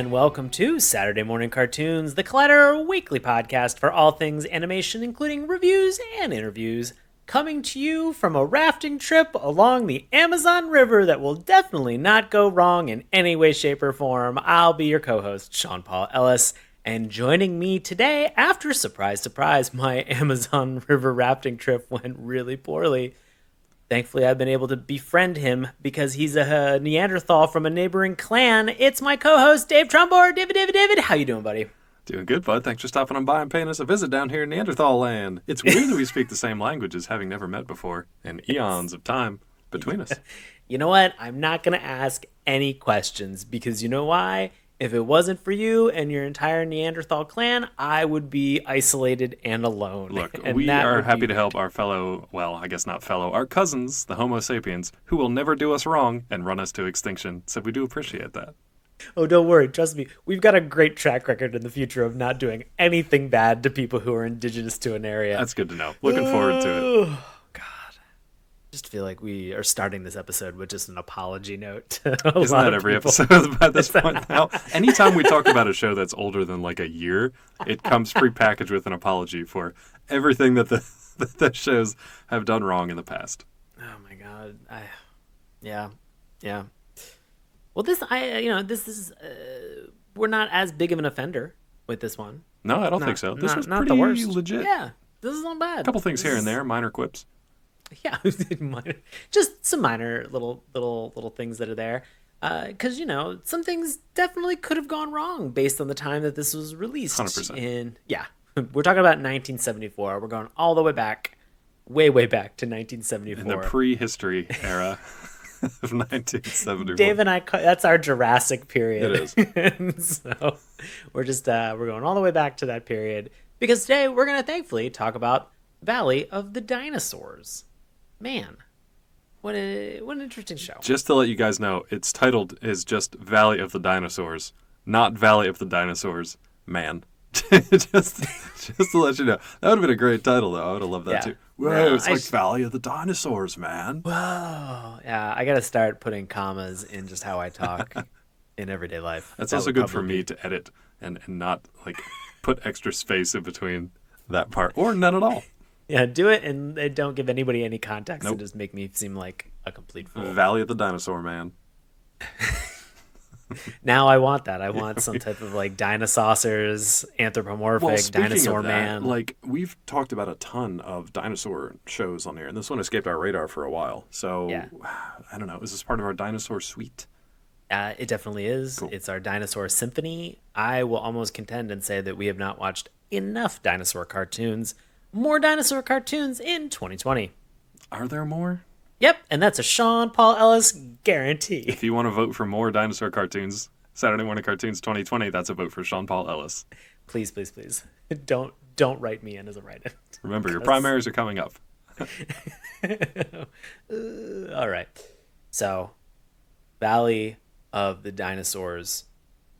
and welcome to Saturday Mourning Cartoons, the Collider weekly podcast for all things animation, including reviews and interviews, coming to you from a rafting trip along the Amazon River that will definitely not go wrong in any way, shape, or form. I'll be your co-host, Sean Paul Ellis, and joining me today, after, surprise, surprise, my Amazon River rafting trip went really poorly. Thankfully, I've been able to befriend him because he's a Neanderthal from a neighboring clan. It's my co-host, Dave Trumbore. David, how you doing, buddy? Doing good, bud. Thanks for stopping on by and paying us a visit down here in Neanderthal land. It's weird that we speak the same languages, having never met before, and eons of time between us. You know what? I'm not going to ask any questions because you know why? If it wasn't for you and your entire Neanderthal clan, I would be isolated and alone. Look, and we are happy to help our fellow, well, I guess not fellow, our cousins, the Homo sapiens, who will never do us wrong and run us to extinction. So we do appreciate that. Oh, don't worry. Trust me. We've got a great track record in the future of not doing anything bad to people who are indigenous to an area. That's good to know. Looking forward to it. Just feel like we are starting this episode with just an apology note. Isn't that every episode by this point now? Anytime we talk about a show that's older than like a year, it comes prepackaged with an apology for everything that the shows have done wrong in the past. Oh my god. Yeah. Well, this is we're not as big of an offender with this one. No, I don't think so. This was pretty legit. Yeah, this is not bad. A couple things here and there, minor quips. Yeah, just some minor little things that are there. Because, some things definitely could have gone wrong based on the time that this was released. 100%. We're talking about 1974. We're going all the way back, way back to 1974. In the prehistory era of 1974. Dave and I, that's our Jurassic period. It is. So we're just, we're going all the way back to that period. Because today we're going to thankfully talk about Valley of the Dinosaurs. Man, what an interesting show. Just to let you guys know, its title is just Valley of the Dinosaurs, not Valley of the Dinosaurs, man. just to let you know. That would have been a great title, though. I would have loved that, too. Whoa, it's like Valley of the Dinosaurs, man. Whoa. Yeah, I got to start putting commas in just how I talk in everyday life. That's also good for me to edit and not, like, put extra space in between that part, or none at all. Yeah, do it and don't give anybody any context. Nope. And just make me seem like a complete fool. Valley of the Dinosaur Man. Now I want that. I want some type of like dinosaurs, anthropomorphic dinosaur man. Like we've talked about a ton of dinosaur shows on here, and this one escaped our radar for a while. So yeah. I don't know. Is this part of our dinosaur suite? It definitely is. Cool. It's our dinosaur symphony. I will almost contend and say that we have not watched enough dinosaur cartoons. More dinosaur cartoons in 2020. Are there more? Yep, and that's a Sean Paul Ellis guarantee. If you want to vote for more dinosaur cartoons, Saturday Mourning Cartoons 2020, that's a vote for Sean Paul Ellis. Please. Don't write me in as a write-in. Remember, your primaries are coming up. All right. So, Valley of the Dinosaurs.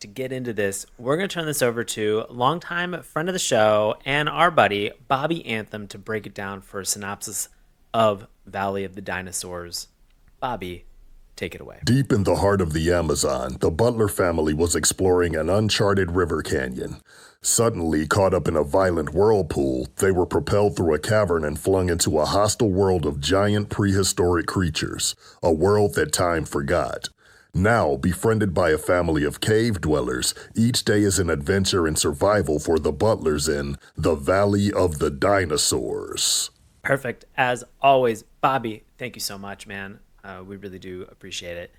To get into this, we're going to turn this over to longtime friend of the show and our buddy, Bobby Anthem, to break it down for a synopsis of Valley of the Dinosaurs. Bobby, take it away. Deep in the heart of the Amazon, the Butler family was exploring an uncharted river canyon. Suddenly, caught up in a violent whirlpool, they were propelled through a cavern and flung into a hostile world of giant prehistoric creatures, a world that time forgot. Now, befriended by a family of cave dwellers, each day is an adventure and survival for the Butlers in the Valley of the Dinosaurs. Perfect. As always, Bobby, thank you so much, man. We really do appreciate it.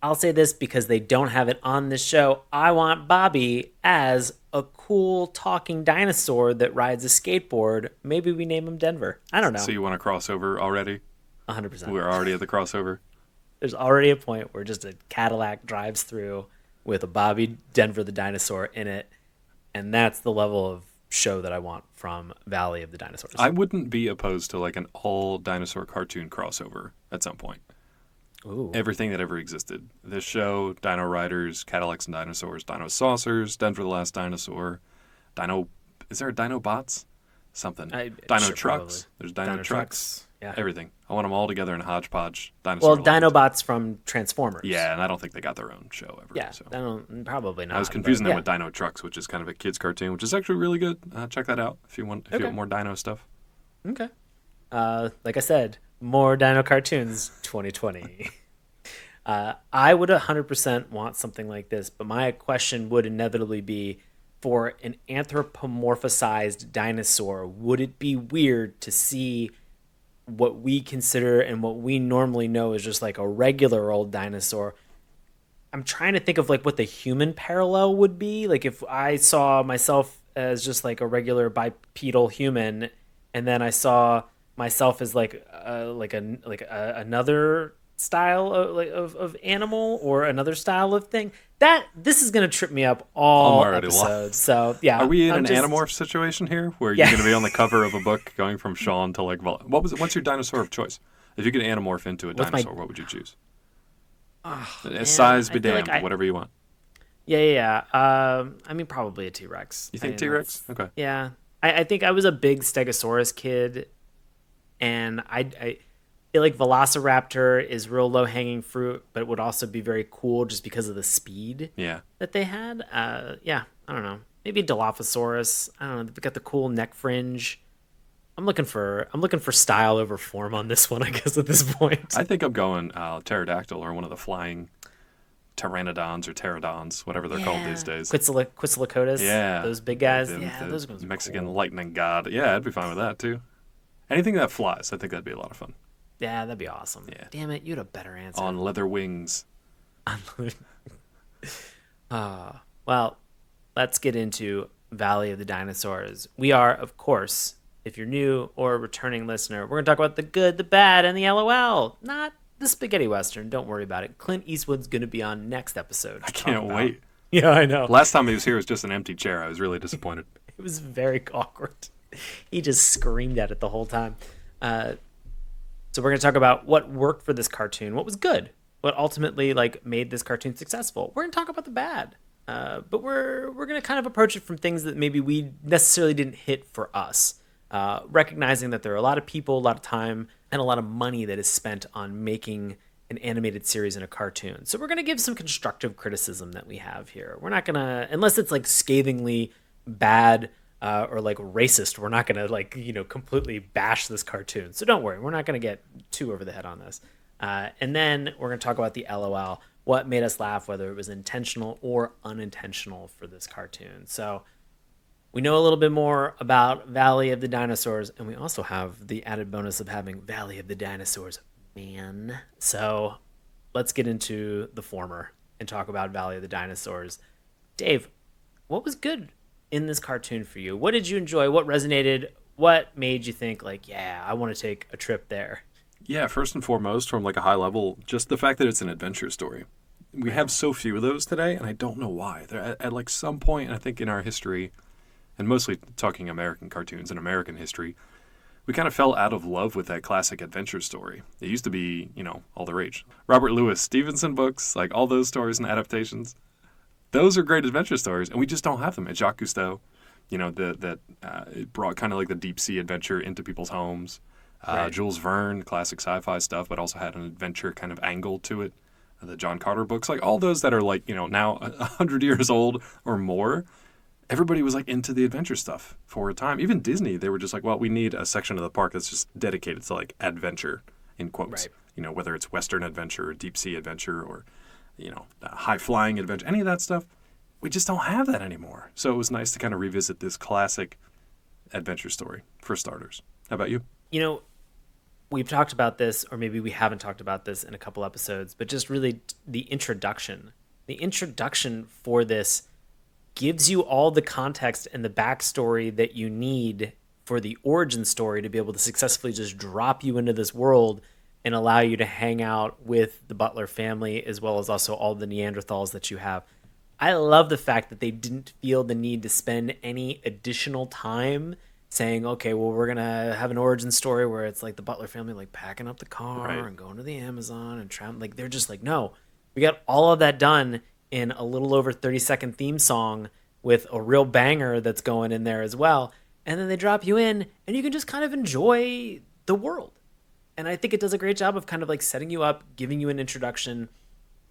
I'll say this because they don't have it on this show. I want Bobby as a cool talking dinosaur that rides a skateboard. Maybe we name him Denver. I don't know. So you want a crossover already? 100%. We're already at the crossover. There's already a point where just a Cadillac drives through with a Bobby Denver the dinosaur in it, and that's the level of show that I want from Valley of the Dinosaurs. I wouldn't be opposed to like an all dinosaur cartoon crossover at some point. Ooh. Everything that ever existed. This show, Dino Riders, Cadillacs and Dinosaurs, Dino Saucers, Denver the Last Dinosaur, Dino... Is there a Dino Bots? Something. Dino sure, Trucks. Probably. There's Dino Trucks. Yeah. Everything. I want them all together in a hodgepodge. Dinosaur Well, land. Dinobots from Transformers. Yeah, and I don't think they got their own show ever. Yeah, So. probably not. I was confusing them yeah. with Dino Trucks, which is kind of a kids cartoon, which is actually really good. Check that out if you want more dino stuff. Okay. Like I said, more Dino Cartoons 2020. I would 100% want something like this, but my question would inevitably be, for an anthropomorphized dinosaur, would it be weird to see what we consider and what we normally know is just like a regular old dinosaur? I'm trying to think of like what the human parallel would be. Like if I saw myself as just like a regular bipedal human, and then I saw myself as like another style of animal or another style of thing, that this is gonna trip me up all episodes. So yeah, are we in an Animorph situation here where you're gonna be on the cover of a book going from Sean to like what's your dinosaur of choice? If you could anamorph into a dinosaur, what would you choose? Size be damned, whatever you want. Yeah. I mean, probably a T-Rex. You think T-Rex? Okay. Yeah, I think I was a big Stegosaurus kid, and I feel like Velociraptor is real low-hanging fruit, but it would also be very cool just because of the speed that they had. Yeah, I don't know. Maybe Dilophosaurus. I don't know. They've got the cool neck fringe. I'm looking for style over form on this one, I guess, at this point. I think I'm going pterodactyl or one of the flying pteranodons or pterodons, whatever they're called these days. Quetzalcoatlus. Yeah. Those big guys. The those ones are Mexican cool. lightning god. Yeah, I'd be fine with that too. Anything that flies, I think that'd be a lot of fun. Yeah, that'd be awesome. Yeah. Damn it, you had a better answer. On leather wings. Well, let's get into Valley of the Dinosaurs. We are, of course, if you're new or a returning listener, we're going to talk about the good, the bad, and the LOL. Not the spaghetti western. Don't worry about it. Clint Eastwood's going to be on next episode. I can't wait. Yeah, I know. Last time he was here was just an empty chair. I was really disappointed. It was very awkward. He just screamed at it the whole time. So we're going to talk about what worked for this cartoon, what was good, what ultimately like made this cartoon successful. We're going to talk about the bad, but we're going to kind of approach it from things that maybe we necessarily didn't hit for us, recognizing that there are a lot of people, a lot of time, and a lot of money that is spent on making an animated series and a cartoon. So we're going to give some constructive criticism that we have here. We're not going to, unless it's like scathingly bad or like racist, we're not going to like, completely bash this cartoon. So don't worry, we're not going to get too over the head on this. And then we're going to talk about the LOL, what made us laugh, whether it was intentional or unintentional for this cartoon. So we know a little bit more about Valley of the Dinosaurs, and we also have the added bonus of having Valley of the Dinosaurs, man. So let's get into the former and talk about Valley of the Dinosaurs. Dave, what was good in this cartoon for you? What did you enjoy? What resonated? What made you think like, yeah, I want to take a trip there? Yeah, first and foremost, from like a high level, just the fact that it's an adventure story. We have so few of those today, and I don't know why. They're at like some point, I think in our history, and mostly talking American cartoons and American history, we kind of fell out of love with that classic adventure story. It used to be, all the rage. Robert Louis Stevenson books, like all those stories and adaptations, those are great adventure stories, and we just don't have them. And Jacques Cousteau, it brought kind of like the deep sea adventure into people's homes. Right. Jules Verne, classic sci-fi stuff, but also had an adventure kind of angle to it. The John Carter books, like all those that are like, now 100 years old or more. Everybody was like into the adventure stuff for a time. Even Disney, they were just like, well, we need a section of the park that's just dedicated to like adventure, in quotes. Right. Whether it's Western adventure or deep sea adventure or, high flying adventure, any of that stuff. We just don't have that anymore. So it was nice to kind of revisit this classic adventure story for starters. How about you? We've talked about this, or maybe we haven't talked about this in a couple episodes, but just really the introduction. The introduction for this gives you all the context and the backstory that you need for the origin story to be able to successfully just drop you into this world and allow you to hang out with the Butler family, as well as also all the Neanderthals that you have. I love the fact that they didn't feel the need to spend any additional time saying, okay, well, we're going to have an origin story where it's like the Butler family like packing up the car and going to the Amazon and traveling. Like, they're just like, no, we got all of that done in a little over 30-second theme song with a real banger that's going in there as well. And then they drop you in and you can just kind of enjoy the world. And I think it does a great job of kind of like setting you up, giving you an introduction.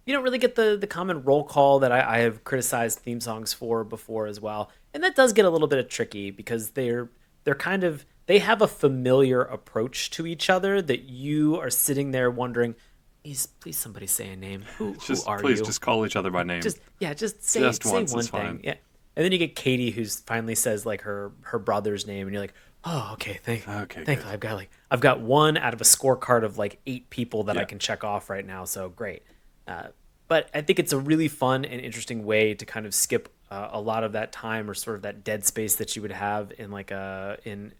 You don't really get the common roll call that I have criticized theme songs for before as well. And that does get a little bit of tricky because they're kind of, they have a familiar approach to each other that you are sitting there wondering, please somebody say a name. Who are you? Please just call each other by name. Just say once one is thing. fine. Yeah. And then you get Katie, who's finally says like her brother's name, and you're like, oh, okay, thankfully I've got one out of a scorecard of like 8 people that I can check off right now, so great. But I think it's a really fun and interesting way to kind of skip a lot of that time or sort of that dead space that you would have in like in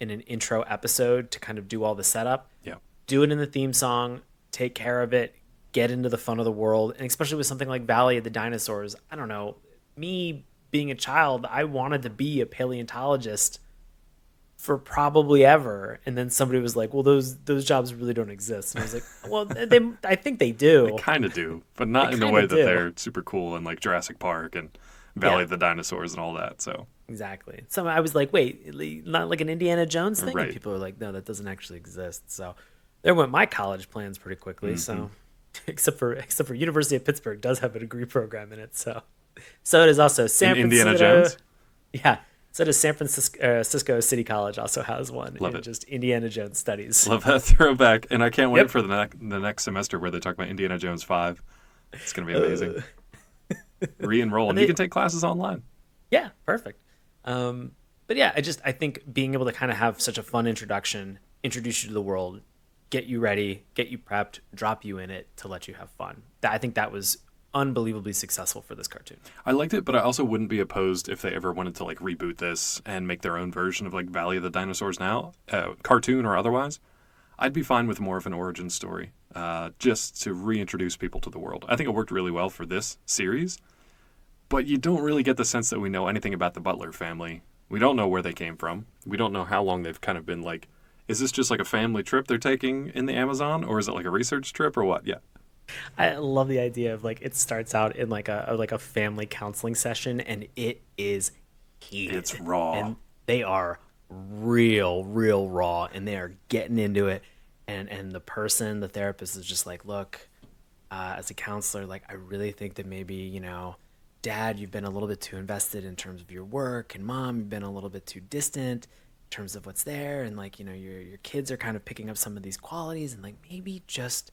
an intro episode to kind of do all the setup. Yeah. Do it in the theme song, take care of it, get into the fun of the world, and especially with something like Valley of the Dinosaurs. I don't know, me being a child, I wanted to be a paleontologist for probably ever, and then somebody was like, well, those jobs really don't exist, and I was like, well, I think they do. They kind of do, but not in the way that they're super cool and like Jurassic Park and Valley of the Dinosaurs and all that. So exactly. So I was like, wait, not like an Indiana Jones thing? Right. And people are like, no, that doesn't actually exist. So there went my college plans pretty quickly. So except for University of Pittsburgh does have a degree program in it. So it is also San Francisco. Indiana Jones? Yeah. So does San Francisco City College also has one. Love it. Just Indiana Jones studies. Love that throwback. And I can't wait for the next semester where they talk about Indiana Jones 5. It's going to be amazing. Re-enroll. And you can take classes online. Yeah, perfect. But yeah, I think being able to kind of have such a fun introduction, introduce you to the world, get you ready, get you prepped, drop you in it to let you have fun. I think that was unbelievably successful for this cartoon. I liked it, but I also wouldn't be opposed if they ever wanted to like reboot this and make their own version of like Valley of the Dinosaurs now, cartoon or otherwise. I'd be fine with more of an origin story, just to reintroduce people to the world. I think it worked really well for this series, but you don't really get the sense that we know anything about the Butler family. We don't know where they came from. We don't know how long they've kind of been like, is this just like a family trip they're taking in the Amazon, or is it like a research trip or what? Yeah. I love the idea of like it starts out in like a family counseling session, and it is heated. It's raw. And they are real raw, and they are getting into it. And the therapist is just like, look, as a counselor, like I really think that maybe, Dad, you've been a little bit too invested in terms of your work, and Mom, you've been a little bit too distant in terms of what's there, and like, your kids are kind of picking up some of these qualities, and like maybe just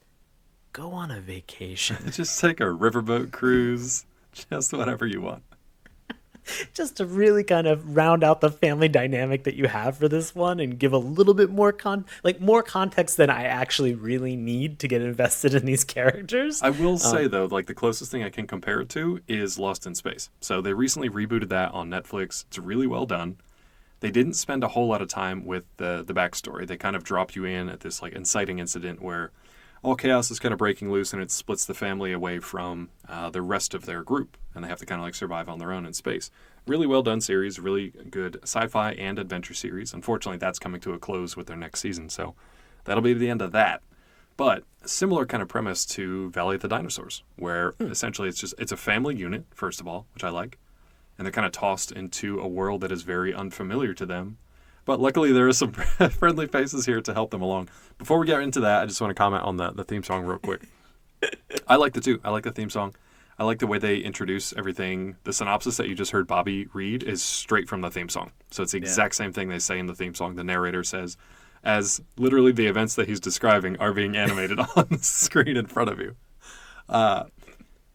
go on a vacation. Just take a riverboat cruise. Just whatever you want. Just to really kind of round out the family dynamic that you have for this one and give a little bit more more context than I actually really need to get invested in these characters. I will say, though, like the closest thing I can compare it to is Lost in Space. So they recently rebooted that on Netflix. It's really well done. They didn't spend a whole lot of time with the backstory. They kind of drop you in at this like inciting incident where all chaos is kind of breaking loose, and it splits the family away from the rest of their group, and they have to kind of like survive on their own in space. Really well done series, really good sci-fi and adventure series. Unfortunately, that's coming to a close with their next season, so that'll be the end of that. But a similar kind of premise to Valley of the Dinosaurs, where essentially it's a family unit, first of all, which I like, and they're kind of tossed into a world that is very unfamiliar to them. But luckily, there are some friendly faces here to help them along. Before we get into that, I just want to comment on the theme song real quick. I like the two. I like the theme song. I like the way they introduce everything. The synopsis that you just heard Bobby read is straight from the theme song. So it's the exact same thing they say in the theme song. The narrator says, as literally the events that he's describing are being animated on the screen in front of you.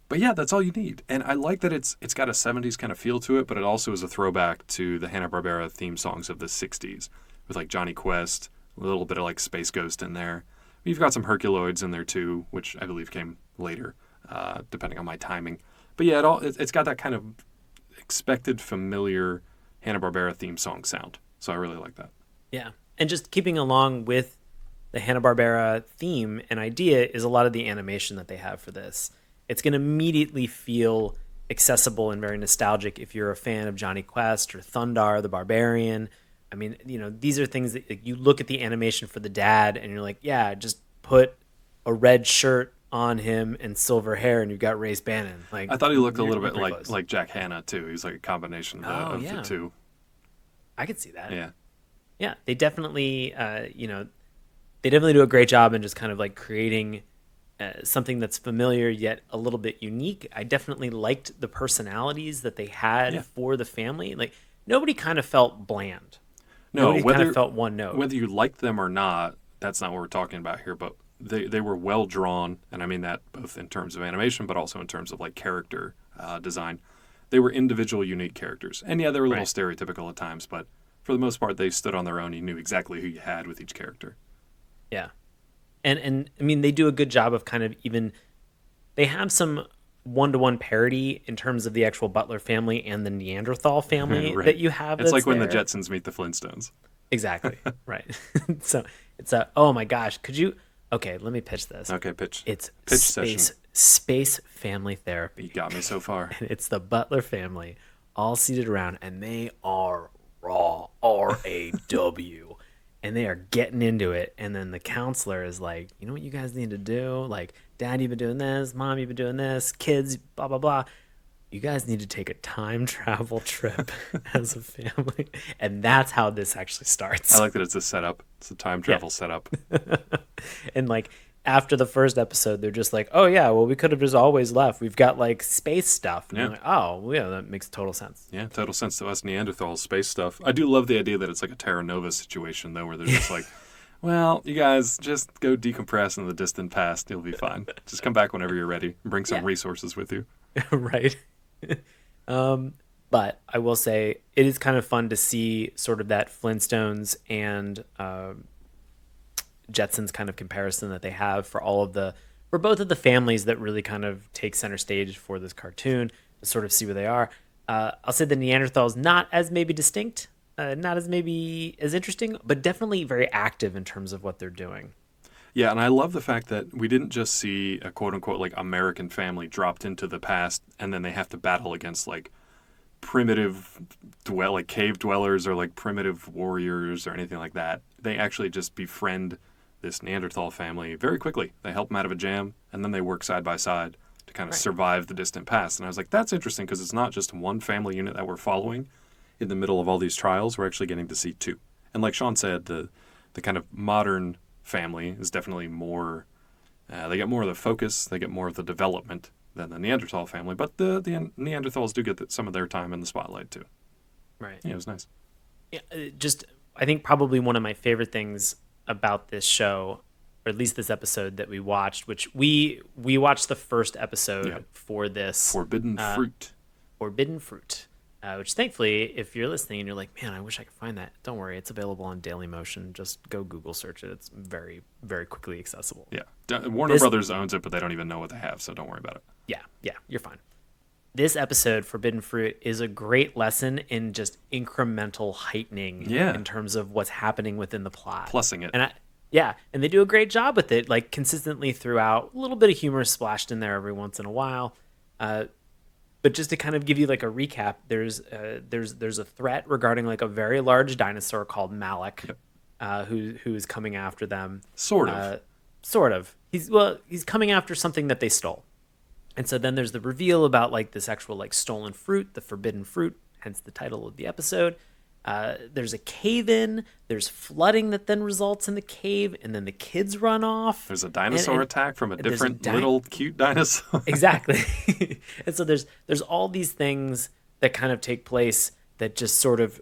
But yeah, that's all you need. And I like that it's got a 70s kind of feel to it, but it also is a throwback to the Hanna-Barbera theme songs of the 60s with like Johnny Quest, a little bit of like Space Ghost in there. You've got some Herculoids in there too, which I believe came later, depending on my timing. But yeah, it's got that kind of expected, familiar Hanna-Barbera theme song sound. So I really like that. Yeah. And just keeping along with the Hanna-Barbera theme and idea is a lot of the animation that they have for this. It's going to immediately feel accessible and very nostalgic if you're a fan of Johnny Quest or Thundar the Barbarian. I mean, these are things that you look at the animation for the dad and you're like, yeah, just put a red shirt on him and silver hair and you've got Race Bannon. Like, I thought he looked a little bit like Jack Hanna too. He's like a combination of the two. I could see that. Yeah. Yeah, they definitely, they definitely do a great job in just kind of like creating something that's familiar yet a little bit unique. I definitely liked the personalities that they had for the family. Like nobody kind of felt bland. No, nobody kind of felt one note. Whether you liked them or not, that's not what we're talking about here. But they were well drawn, and I mean that both in terms of animation, but also in terms of like character design. They were individual, unique characters, and yeah, they were a little stereotypical at times, but for the most part, they stood on their own. You knew exactly who you had with each character. Yeah. And I mean, they do a good job of kind of even, they have some one-to-one parody in terms of the actual Butler family and the Neanderthal family that you have. It's like when the Jetsons meet the Flintstones. Exactly. Right. So it's oh my gosh, okay, let me pitch this. Okay, pitch. It's pitch space family therapy. You got me so far. And it's the Butler family all seated around, and they are raw, R-A-W. And they are getting into it. And then the counselor is like, you know what you guys need to do? Like, Dad, you've been doing this. Mom, you've been doing this. Kids, blah, blah, blah. You guys need to take a time travel trip as a family. And that's how this actually starts. I like that it's a setup. It's a time travel setup. And like after the first episode, they're just like, oh yeah, well, we could have just always left. We've got like space stuff. And I'm like, oh, well, yeah, that makes total sense. Yeah, total sense to us Neanderthals, space stuff. I do love the idea that it's like a Terra Nova situation, though, where they're just like, well, you guys just go decompress in the distant past. You'll be fine. Just come back whenever you're ready and bring some resources with you. Right. But I will say it is kind of fun to see sort of that Flintstones and Jetsons kind of comparison that they have for both of the families that really kind of take center stage for this cartoon to sort of see where they are. I'll say the Neanderthals not as maybe distinct, not as maybe as interesting, but definitely very active in terms of what they're doing. Yeah, and I love the fact that we didn't just see a quote-unquote like American family dropped into the past and then they have to battle against like primitive like cave dwellers or like primitive warriors or anything like that. They actually just befriend this Neanderthal family very quickly. They help them out of a jam, and then they work side by side to kind of survive the distant past. And I was like, that's interesting because it's not just one family unit that we're following in the middle of all these trials. We're actually getting to see two. And like Sean said, the kind of modern family is definitely more, they get more of the focus, they get more of the development than the Neanderthal family. But the Neanderthals do get some of their time in the spotlight too. Right. Yeah, it was nice. Yeah, I think probably one of my favorite things about this show, or at least this episode that we watched, which we watched the first episode for this Forbidden Fruit, which thankfully, if you're listening and you're like, man, I wish I could find that, don't worry, it's available on Dailymotion. Just go Google search it. It's very, very quickly accessible. Yeah, Warner Brothers owns it, but they don't even know what they have, so don't worry about it. Yeah, you're fine. This episode, Forbidden Fruit, is a great lesson in just incremental heightening in terms of what's happening within the plot. Plussing it. And they do a great job with it, like consistently throughout. A little bit of humor splashed in there every once in a while. But just to kind of give you like a recap, there's a threat regarding like a very large dinosaur called Malik, who is coming after them. Sort of. He's coming after something that they stole. And so then there's the reveal about like this actual like stolen fruit, the forbidden fruit, hence the title of the episode. There's a cave-in. There's flooding that then results in the cave, and then the kids run off. There's a dinosaur attack from a different little cute dinosaur. Exactly. And so there's all these things that kind of take place that just sort of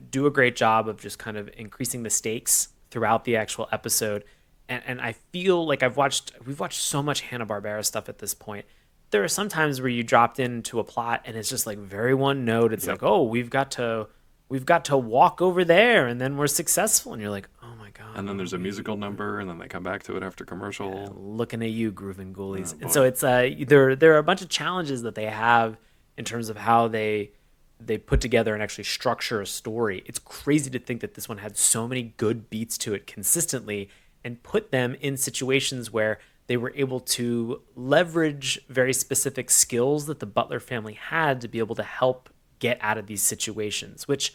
do a great job of just kind of increasing the stakes throughout the actual episode. And I feel like we've watched so much Hanna-Barbera stuff at this point. There are some times where you dropped into a plot and it's just like very one note. It's like, oh, we've got to walk over there and then we're successful. And you're like, oh my God. And then there's a musical number and then they come back to it after commercial. Looking at you, Groovin' Ghoulies. And so it's there are a bunch of challenges that they have in terms of how they put together and actually structure a story. It's crazy to think that this one had so many good beats to it consistently and put them in situations where they were able to leverage very specific skills that the Butler family had to be able to help get out of these situations, which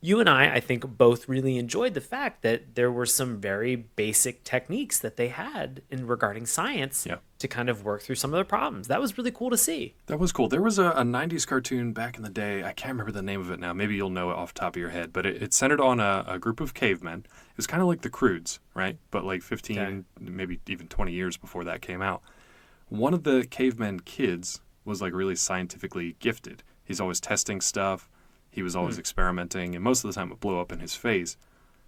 you and I think, both really enjoyed the fact that there were some very basic techniques that they had in regarding science to kind of work through some of the problems. That was really cool to see. That was cool. There was a 90s cartoon back in the day. I can't remember the name of it now. Maybe you'll know it off the top of your head. But it centered on a group of cavemen. It was kind of like the Croods, right? But like 15, maybe even 20 years before that came out. One of the cavemen kids was like really scientifically gifted. He's always testing stuff. He was always experimenting, and most of the time it blew up in his face.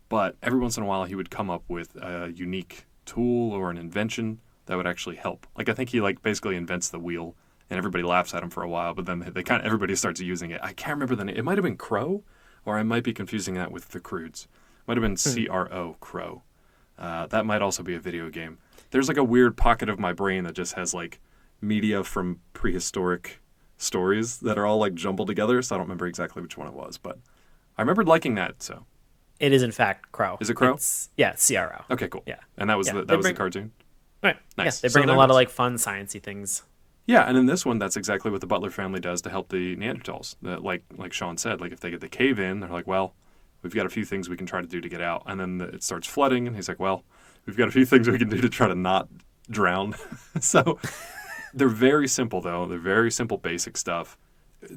But every once in a while, he would come up with a unique tool or an invention that would actually help. Like, I think he like basically invents the wheel, and everybody laughs at him for a while, but then everybody starts using it. I can't remember the name. It might have been Crow, or I might be confusing that with the Croods. It might have been CRO, Crow. That might also be a video game. There's like a weird pocket of my brain that just has like media from prehistoric stories that are all like jumbled together, so I don't remember exactly which one it was, but I remembered liking that. So it is in fact Crow. Is it Crow? Yeah, CRO. Okay, cool. Yeah, and that was the cartoon. Right. Nice. Yeah, they bring in a lot of like fun sciencey things. Yeah, and in this one, that's exactly what the Butler family does to help the Neanderthals. That, like Sean said, like if they get the cave in, they're like, well, we've got a few things we can try to do to get out, and then it starts flooding, and he's like, well, we've got a few things we can do to try to not drown. So. They're very simple, though. They're very simple, basic stuff,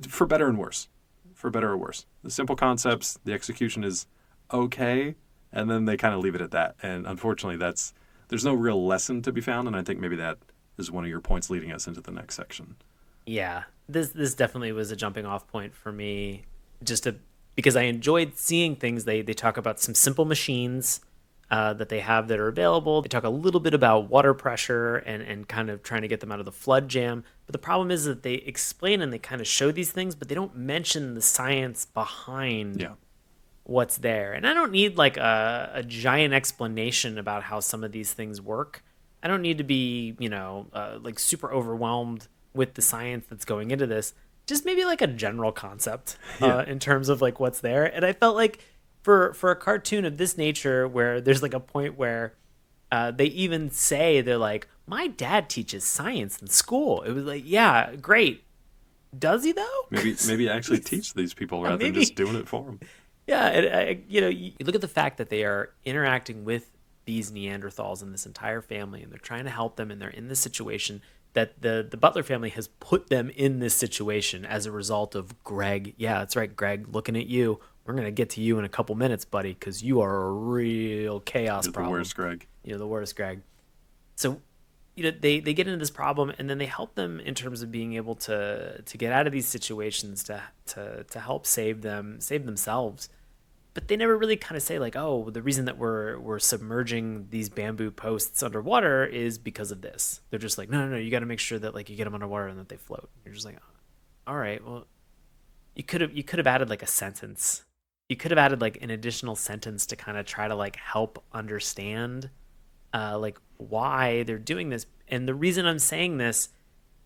for better and worse. For better or worse. The simple concepts, the execution is okay, and then they kind of leave it at that. And unfortunately, there's no real lesson to be found, and I think maybe that is one of your points leading us into the next section. Yeah, this definitely was a jumping off point for me, because I enjoyed seeing things. They talk about some simple machines that they have that are available. They talk a little bit about water pressure and kind of trying to get them out of the flood jam. But the problem is that they explain and they kind of show these things, but they don't mention the science behind what's there. And I don't need like a giant explanation about how some of these things work. I don't need to be, like super overwhelmed with the science that's going into this. Just maybe like a general concept in terms of like what's there. And I felt like for a cartoon of this nature, where there's like a point where they even say, they're like, my dad teaches science in school. It was like, yeah, great. Does he though? Maybe actually teach these people rather than just doing it for them. Yeah, and, you look at the fact that they are interacting with these Neanderthals and this entire family, and they're trying to help them, and they're in this situation that the Butler family has put them in this situation as a result of Greg. Yeah, that's right, Greg, looking at you. We're going to get to you in a couple minutes, buddy, because you are a real chaos problem. You're the worst, Greg. You're the worst, Greg. So, they get into this problem, and then they help them in terms of being able to get out of these situations, to help save themselves. But they never really kind of say like, oh, the reason that we're submerging these bamboo posts underwater is because of this. They're just like, no, you got to make sure that like you get them underwater and that they float. You're just like, all right, well, you could have added like a sentence. You could have added like an additional sentence to kind of try to like help understand like why they're doing this. And the reason I'm saying this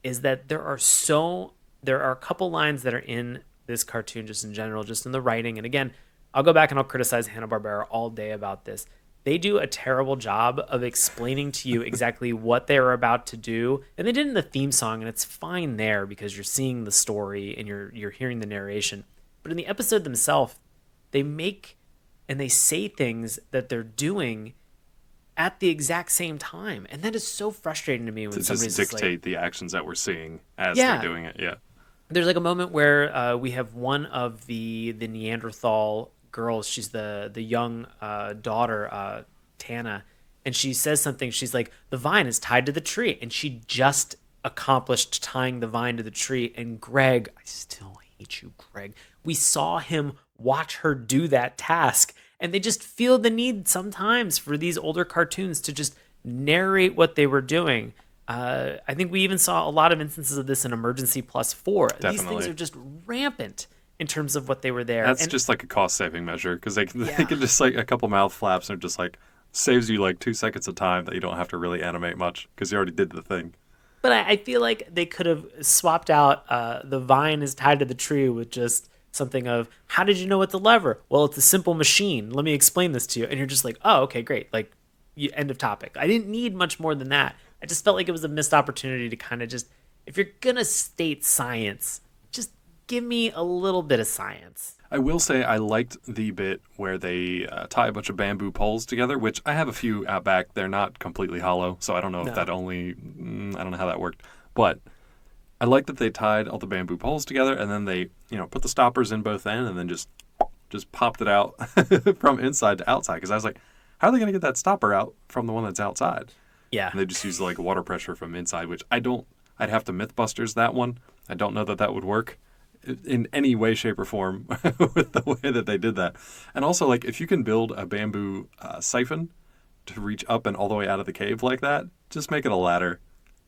is that there are a couple lines that are in this cartoon, just in general, just in the writing. And again, I'll go back and I'll criticize Hanna-Barbera all day about this. They do a terrible job of explaining to you exactly what they're about to do. And they did in the theme song, and it's fine there because you're seeing the story and you're hearing the narration. But in the episode themselves, they make and they say things that they're doing at the exact same time. And that is so frustrating to me when somebody's just dictate like, the actions that we're seeing as they're doing it. Yeah. There's like a moment where we have one of the Neanderthal girls. She's the young daughter, Tana, and she says something. She's like, the vine is tied to the tree, and she just accomplished tying the vine to the tree. And Greg, I still hate you, Greg. We saw him watch her do that task, and they just feel the need sometimes for these older cartoons to just narrate what they were doing. I think we even saw a lot of instances of this in Emergency Plus 4. Definitely. These things are just rampant in terms of what they were there. That's just like a cost-saving measure, because they can just like a couple mouth flaps and just like saves you like 2 seconds of time that you don't have to really animate much because you already did the thing. But I feel like they could have swapped out the vine is tied to the tree with just something of, how did you know it's a lever? Well, it's a simple machine. Let me explain this to you. And you're just like, oh, okay, great. Like, end of topic. I didn't need much more than that. I just felt like it was a missed opportunity to kind of just, if you're going to state science, just give me a little bit of science. I will say I liked the bit where they tie a bunch of bamboo poles together, which I have a few out back. They're not completely hollow, so I don't know if that only... I don't know how that worked. But I like that they tied all the bamboo poles together, and then they, put the stoppers in both ends, and then just popped it out from inside to outside. Because I was like, how are they going to get that stopper out from the one that's outside? Yeah. And they just use like water pressure from inside, which I'd have to Mythbusters that one. I don't know that would work in any way, shape, or form with the way that they did that. And also, like, if you can build a bamboo siphon to reach up and all the way out of the cave like that, just make it a ladder.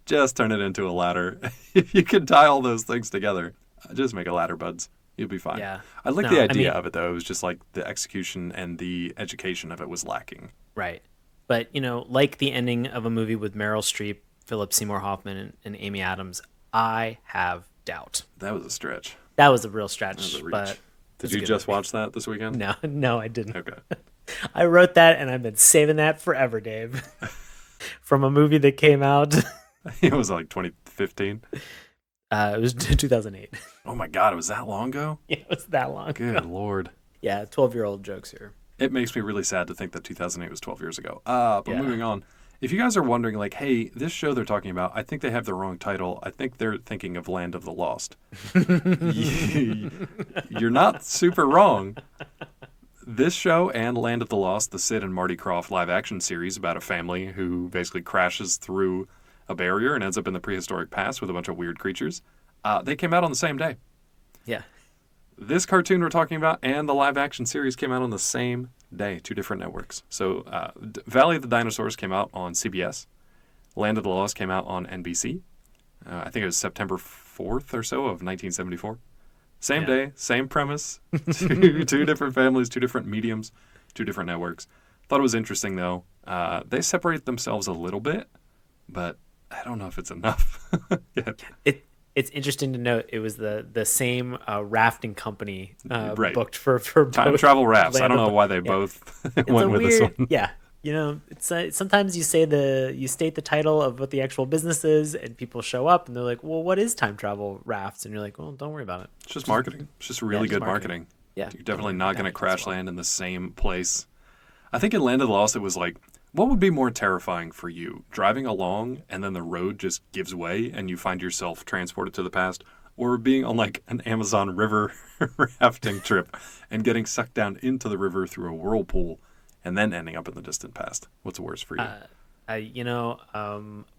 Just turn it into a ladder. If you can tie all those things together, just make a ladder, buds. You'll be fine. Yeah. I like the idea of it, though. It was just like the execution and the education of it was lacking. Right. But, like the ending of a movie with Meryl Streep, Philip Seymour Hoffman, and Amy Adams, I have doubt. That was a stretch. That was a real stretch. That was a reach. But did you just watch that this weekend? No, I didn't. Okay. I wrote that, and I've been saving that forever, Dave. From a movie that came out. It was like 2015. It was 2008. Oh my God, it was that long ago? Yeah, it was that long ago. Good Lord. Yeah, 12-year-old jokes here. It makes me really sad to think that 2008 was 12 years ago. But moving on. If you guys are wondering, like, hey, this show they're talking about, I think they have the wrong title. I think they're thinking of Land of the Lost. You're not super wrong. This show and Land of the Lost, the Sid and Marty Krofft live-action series about a family who basically crashes through a barrier and ends up in the prehistoric past with a bunch of weird creatures, they came out on the same day. Yeah. This cartoon we're talking about and the live-action series came out on the same day, 2 different networks. So Valley of the Dinosaurs came out on CBS. Land of the Lost came out on NBC. I think it was September 4th or so of 1974. Same day, same premise, two different families, 2 different mediums, 2 different networks. Thought it was interesting, though. They separate themselves a little bit, but I don't know if it's enough. It's interesting to note it was the same rafting company booked for Time Travel Rafts. I don't know why they both went with this one. Yeah. It's sometimes you state the title of what the actual business is, and people show up and they're like, "Well, what is Time Travel Rafts?" And you're like, "Well, don't worry about it. It's just marketing. It's just really good marketing. Yeah, you're definitely not going to crash land in the same place. I think in Land of the Lost, it was like, what would be more terrifying for you? Driving along and then the road just gives way and you find yourself transported to the past, or being on like an Amazon River rafting trip and getting sucked down into the river through a whirlpool and then ending up in the distant past? What's worse for you?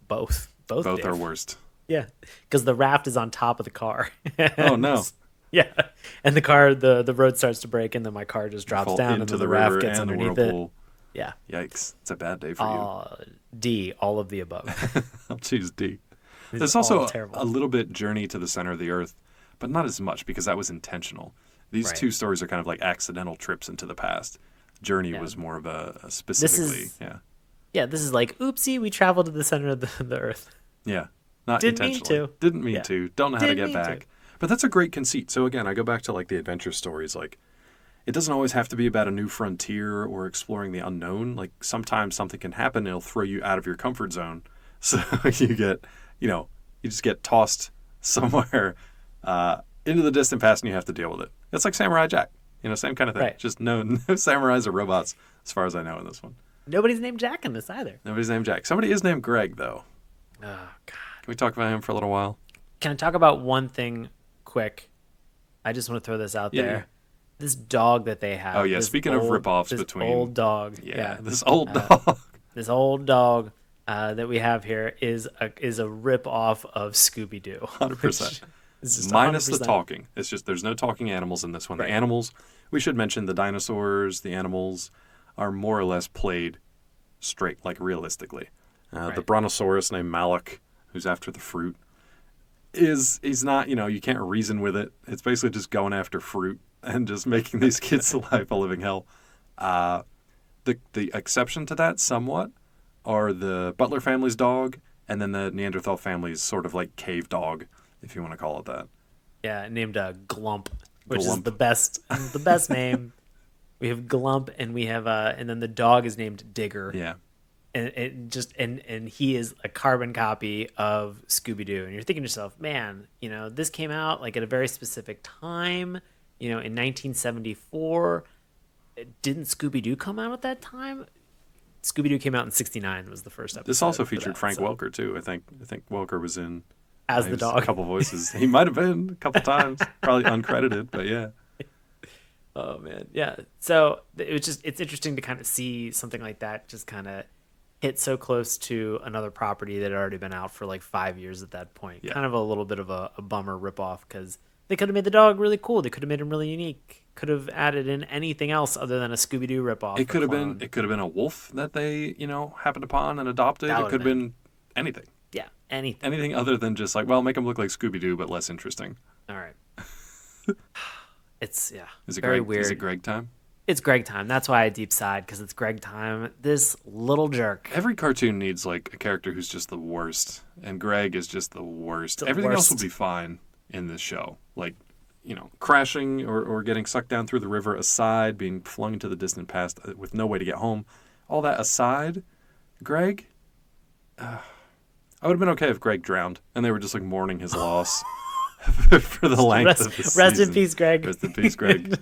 Both. Both Dave. are worst. Yeah, because the raft is on top of the car. Oh no. Yeah, and the road starts to break, and then my car just drops down, and then the raft gets underneath it. Yeah. Yikes. It's a bad day for you. D, all of the above. I'll choose D. There's also a little bit Journey to the Center of the Earth, but not as much because that was intentional. These 2 stories are kind of like accidental trips into the past. Journey was more of a specifically, Yeah, this is like, oopsie, we traveled to the center of the Earth. Yeah, not Didn't intentionally. mean to. Didn't mean to. Don't know how to Didn't get mean back. to. But that's a great conceit. So again, I go back to like the adventure stories. Like, it doesn't always have to be about a new frontier or exploring the unknown. Like, sometimes something can happen and it'll throw you out of your comfort zone. So you get, you just get tossed somewhere into the distant past and you have to deal with it. It's like Samurai Jack. Same kind of thing. Right. Just no samurais or robots, as far as I know in this one. Nobody's named Jack in this either. Nobody's named Jack. Somebody is named Greg, though. Oh, God. Can we talk about him for a little while? Can I talk about one thing quick? I just want to throw this out there. Yeah. This dog that they have. Oh, yeah. Speaking of rip-offs this between... old dog. Yeah, this old dog. This old dog that we have here is a rip-off of Scooby-Doo. 100%. -100%. Minus the talking. It's just there's no talking animals in this one. Right. The animals, we should mention the dinosaurs, the animals are more or less played straight, like realistically. The brontosaurus named Malik, who's after the fruit, he's not, you can't reason with it. It's basically just going after fruit and just making these kids' life a living hell. The exception to that somewhat are the Butler family's dog and then the Neanderthal family's sort of like cave dog, if you want to call it that. Yeah, named Glump, which is the best name. We have Glump, and we have and then the dog is named Digger. Yeah. And he is a carbon copy of Scooby-Doo. And you're thinking to yourself, man, this came out like at a very specific time in 1974, didn't Scooby-Doo come out at that time? Scooby-Doo came out in 69 was the first episode. This also featured Frank Welker, too. I think Welker was in... As the dog. A couple voices. He might have been a couple times. Probably uncredited, but yeah. Oh, man. Yeah. So it's interesting to kind of see something like that just kind of hit so close to another property that had already been out for like 5 years at that point. Yeah. Kind of a little bit of a bummer ripoff because they could have made the dog really cool. They could have made him really unique. Could have added in anything else other than a Scooby-Doo ripoff. It could have been a wolf that they, happened upon and adopted. It could have been anything. Yeah, anything. Anything other than just like, well, make him look like Scooby-Doo but less interesting. All right. It's Is it very Greg, weird. Is it Greg time? It's Greg time. That's why I deep sighed, because it's Greg time. This little jerk. Every cartoon needs like a character who's just the worst, and Greg is just the worst. Everything else will be fine in this show. Like, crashing or getting sucked down through the river aside, being flung into the distant past with no way to get home. All that aside, Greg, I would have been okay if Greg drowned and they were just like mourning his loss for the length of the season. Rest in peace, Greg. Rest in peace, Greg.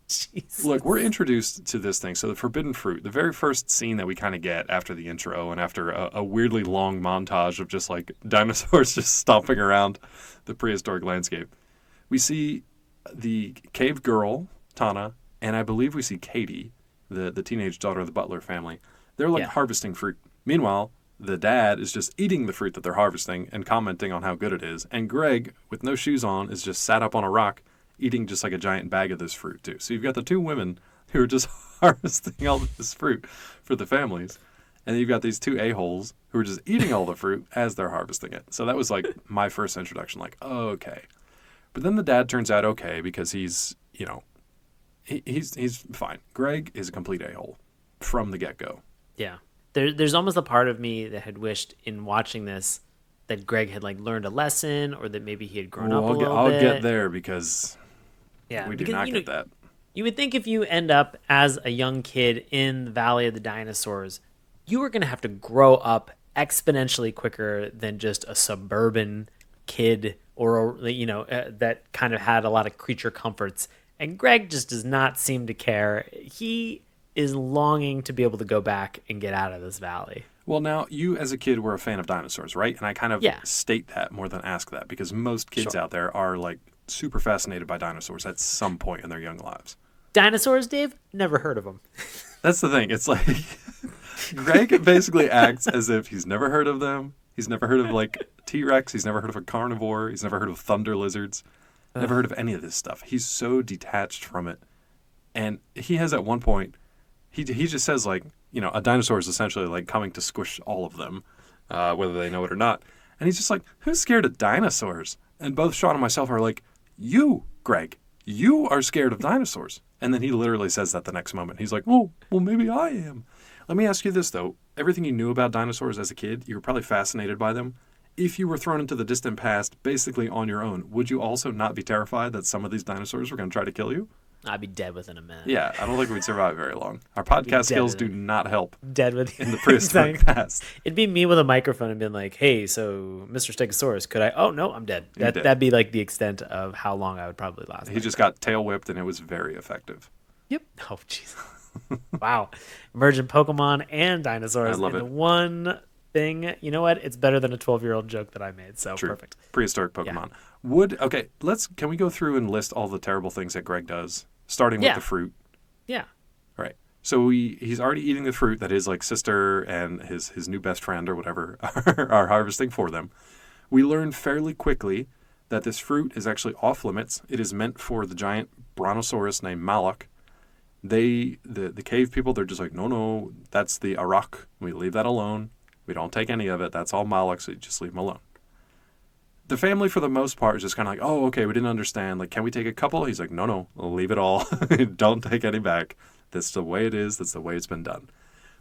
Jesus. Look, we're introduced to this thing. So the forbidden fruit, the very first scene that we kind of get after the intro and after a weirdly long montage of just like dinosaurs just stomping around the prehistoric landscape. We see the cave girl, Tana, and I believe we see Katie, the teenage daughter of the Butler family. They're like harvesting fruit. Meanwhile, the dad is just eating the fruit that they're harvesting and commenting on how good it is. And Greg, with no shoes on, is just sat up on a rock eating just like a giant bag of this fruit too. So you've got the two women who are just harvesting all this fruit for the families. And then you've got these two a-holes who are just eating all the fruit as they're harvesting it. So that was like my first introduction, like, oh, okay. But then the dad turns out okay because he's, he's fine. Greg is a complete a-hole from the get-go. Yeah. There's almost a part of me that had wished in watching this that Greg had like learned a lesson or that maybe he had grown up a little bit. I'll get there because we do not get that. You would think if you end up as a young kid in the Valley of the Dinosaurs, you were going to have to grow up exponentially quicker than just a suburban kid or, that kind of had a lot of creature comforts. And Greg just does not seem to care. He is longing to be able to go back and get out of this valley. Well, now, you as a kid were a fan of dinosaurs, right? And I kind of state that more than ask that because most kids out there are like super fascinated by dinosaurs at some point in their young lives. Dinosaurs, Dave? Never heard of them. That's the thing. It's like Greg basically acts as if he's never heard of them. He's never heard of like T-Rex. He's never heard of a carnivore. He's never heard of thunder lizards. Never heard of any of this stuff. He's so detached from it. And he has at one point, he just says like, a dinosaur is essentially like coming to squish all of them, whether they know it or not. And he's just like, who's scared of dinosaurs? And both Sean and myself are like, you, Greg, you are scared of dinosaurs. And then he literally says that the next moment. He's like, well, maybe I am. Let me ask you this, though. Everything you knew about dinosaurs as a kid, you were probably fascinated by them. If you were thrown into the distant past, basically on your own, would you also not be terrified that some of these dinosaurs were going to try to kill you? I'd be dead within a minute. Yeah, I don't think we'd survive very long. Our podcast skills do not help. Dead with in the prehistoric past. It'd be me with a microphone and being like, "Hey, so Mr. Stegosaurus, could I?" Oh no, I'm dead. That'd be like the extent of how long I would probably last. He just got tail whipped, and it was very effective. Yep. Oh jeez. Wow. Emergent Pokemon and dinosaurs. I love it. One thing. You know what? It's better than a 12-year-old joke that I made. So True. Perfect. Prehistoric Pokemon. Yeah. Can we go through and list all the terrible things that Greg does? Starting with the fruit. Yeah. Right. So he's already eating the fruit that his like sister and his new best friend or whatever are harvesting for them. We learn fairly quickly that this fruit is actually off limits. It is meant for the giant brontosaurus named Malak. The cave people, they're just like, no, that's the Arak. We leave that alone. We don't take any of it. That's all Malak, so you just leave him alone. The family, for the most part, is just kind of like, oh, okay, we didn't understand. Like, can we take a couple? He's like, no, leave it all. Don't take any back. That's the way it is. That's the way it's been done.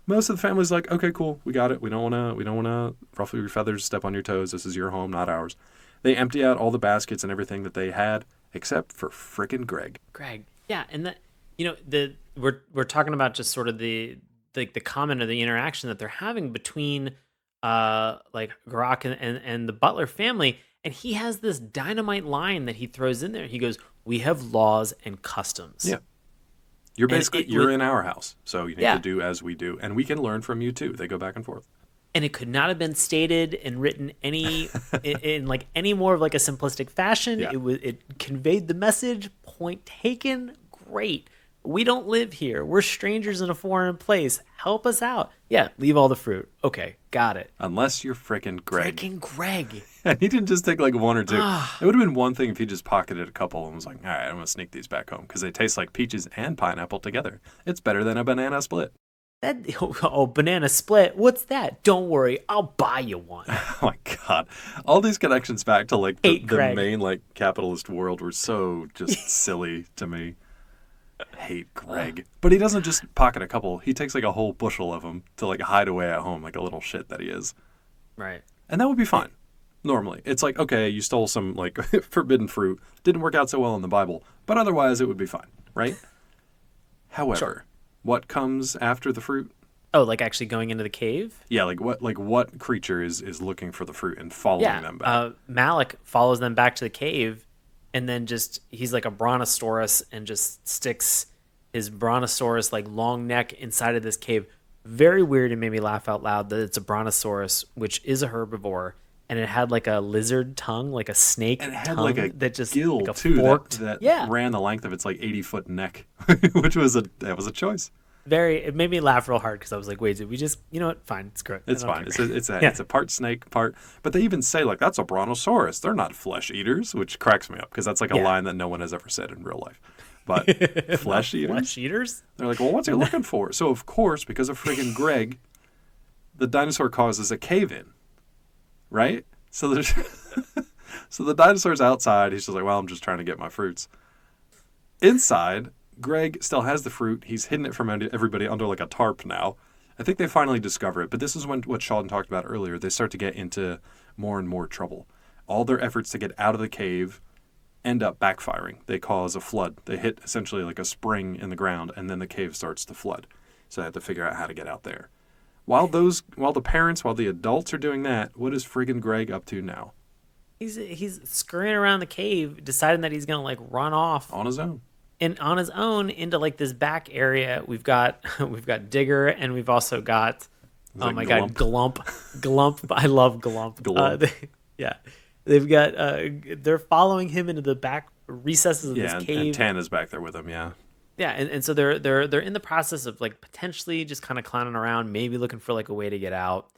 Most of the family's like, okay, cool, we got it. We don't wanna ruffle your feathers, step on your toes. This is your home, not ours. They empty out all the baskets and everything that they had, except for frickin' Greg. Yeah, and that we're talking about just sort of the comment or the interaction that they're having between like Garak and the Butler family. And he has this dynamite line that he throws in there. He goes, "We have laws and customs." Yeah. You're basically, you're in our house, so you need to do as we do. And we can learn from you, too. They go back and forth. And it could not have been stated and written in like any more of like a simplistic fashion. Yeah. It conveyed the message. Point taken. Great. We don't live here. We're strangers in a foreign place. Help us out. Yeah, leave all the fruit. Okay, got it. Unless you're frickin' Greg. Frickin' Greg. And he didn't just take like one or two. It would have been one thing if he just pocketed a couple and was like, all right, I'm going to sneak these back home because they taste like peaches and pineapple together. It's better than a banana split. Banana split. What's that? Don't worry, I'll buy you one. Oh my God. All these connections back to like the Greg. main like capitalist world were so just silly to me. Hate Greg. But he doesn't just pocket a couple. He takes like a whole bushel of them to like hide away at home like a little shit that he is. Right. And that would be fine. Normally. It's like, okay, you stole some like forbidden fruit. Didn't work out so well in the Bible. But otherwise it would be fine. Right? However, what comes after the fruit? Oh, like actually going into the cave? Yeah, what creature is looking for the fruit and following them back? Malik follows them back to the cave, and then he's like a brontosaurus and just sticks his brontosaurus like long neck inside of this cave. Very weird and made me laugh out loud that it's a brontosaurus, which is a herbivore, and it had like a lizard tongue, like a snake and it had tongue like a that just gill like a too forked, that ran the length of its like 80-foot neck, which was a choice. It made me laugh real hard because I was like, wait, did we just, you know what? Fine, it's great. It's fine. It's a part snake, part. But they even say like that's a brontosaurus. They're not flesh eaters, which cracks me up because that's like a line that no one has ever said in real life. But flesh eaters. Flesh eaters. They're like, well, what's he looking for? So of course, because of friggin' Greg, the dinosaur causes a cave in, right? So there's so the dinosaur's outside. He's just like, well, I'm just trying to get my fruits. Inside, Greg still has the fruit. He's hidden it from everybody under like a tarp now. I think they finally discover it. But this is what Sheldon talked about earlier. They start to get into more and more trouble. All their efforts to get out of the cave end up backfiring. They cause a flood. They hit essentially like a spring in the ground, and then the cave starts to flood. So they have to figure out how to get out there. While the adults are doing that, what is friggin' Greg up to now? He's scurrying around the cave, deciding that he's gonna like run off On his own. And on his own into like this back area. We've got Digger, and we've also got God, Glump. I love Glump. They've got they're following him into the back recesses of this cave. And Tana's back there with him. Yeah. Yeah, and so they're in the process of like potentially just kind of clowning around, maybe looking for like a way to get out.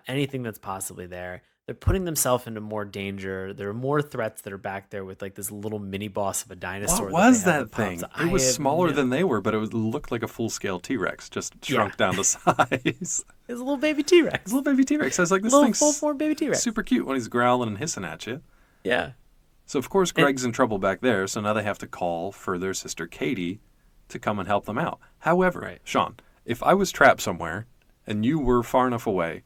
Anything that's possibly there. They're putting themselves into more danger. There are more threats that are back there with like this little mini boss of a dinosaur. What was that thing? It was smaller than they were, but it looked like a full-scale T-Rex, just shrunk down to size. It's a little baby T-Rex. I was like, this little thing's full-form baby T-Rex. Super cute when he's growling and hissing at you. Yeah. So, of course, Greg's in trouble back there, so now they have to call for their sister Katie to come and help them out. However, Sean, if I was trapped somewhere and you were far enough away,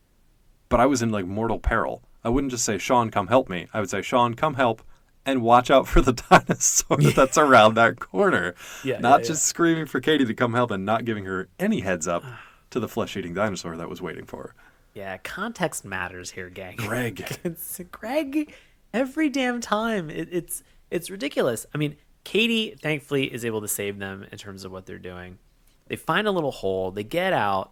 but I was in like mortal peril, I wouldn't just say, Sean, come help me. I would say, Sean, come help and watch out for the dinosaur that's around that corner. Not just screaming for Katie to come help and not giving her any heads up to the flesh-eating dinosaur that was waiting for her. Yeah, context matters here, gang. Greg. It's Greg every damn time. It's ridiculous. I mean, Katie, thankfully, is able to save them in terms of what they're doing. They find a little hole. They get out.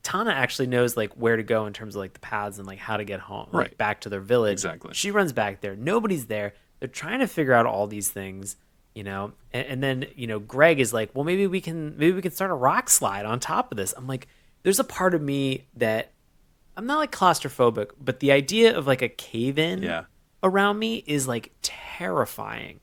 Tana actually knows like where to go in terms of like the paths and like how to get home, like back to their village. Exactly. She runs back there. Nobody's there. They're trying to figure out all these things, and then Greg is like, well, maybe we can start a rock slide on top of this. I'm like, there's a part of me that I'm not like claustrophobic, but the idea of like a cave in around me is like terrifying.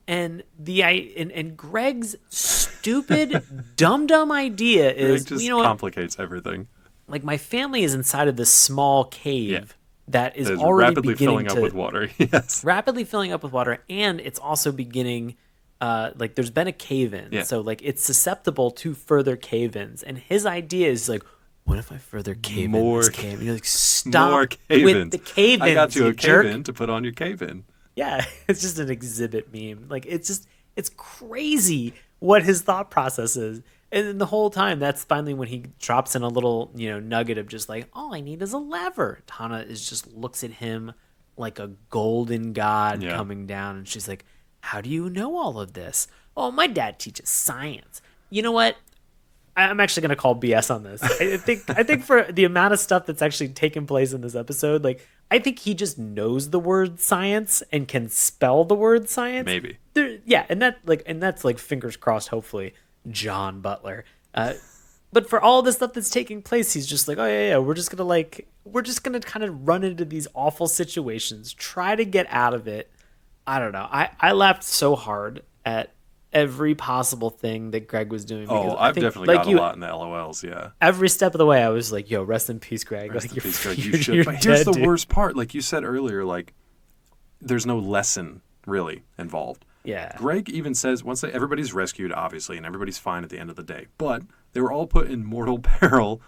And and Greg's stupid, dumb idea is Greg just complicates everything. Like my family is inside of this small cave that is already rapidly filling up with water. Yes, rapidly filling up with water, and it's also beginning. Like there's been a cave in, so like it's susceptible to further cave-ins. And his idea is like, what if I further cave in this cave? And you're like, stop with the cave-ins. I got you a jerk. cave-in to put on your cave-in. Yeah, it's just an exhibit meme. Like it's crazy what his thought process is. And then the whole time, that's finally when he drops in a little, nugget of just like, all I need is a lever. Tana just looks at him like a golden god Yeah. coming down, and she's like, how do you know all of this? Oh, my dad teaches science. You know what? I'm actually going to call BS on this. I think for the amount of stuff that's actually taken place in this episode, like, I think he just knows the word science and can spell the word science. Maybe. And that's like fingers crossed, hopefully, John Butler. But for all this stuff that's taking place, he's just like, oh yeah, we're just gonna kind of run into these awful situations, try to get out of it. I don't know. I laughed so hard at every possible thing that Greg was doing. Oh, I've definitely got a lot in the LOLs, yeah. Every step of the way, I was like, yo, rest in peace, Greg. Rest like, in peace, Greg. You you're should. But here's dead, the dude. worst part. Like you said earlier, like, there's no lesson really involved. Yeah. Greg even says, everybody's rescued, obviously, and everybody's fine at the end of the day. But they were all put in mortal peril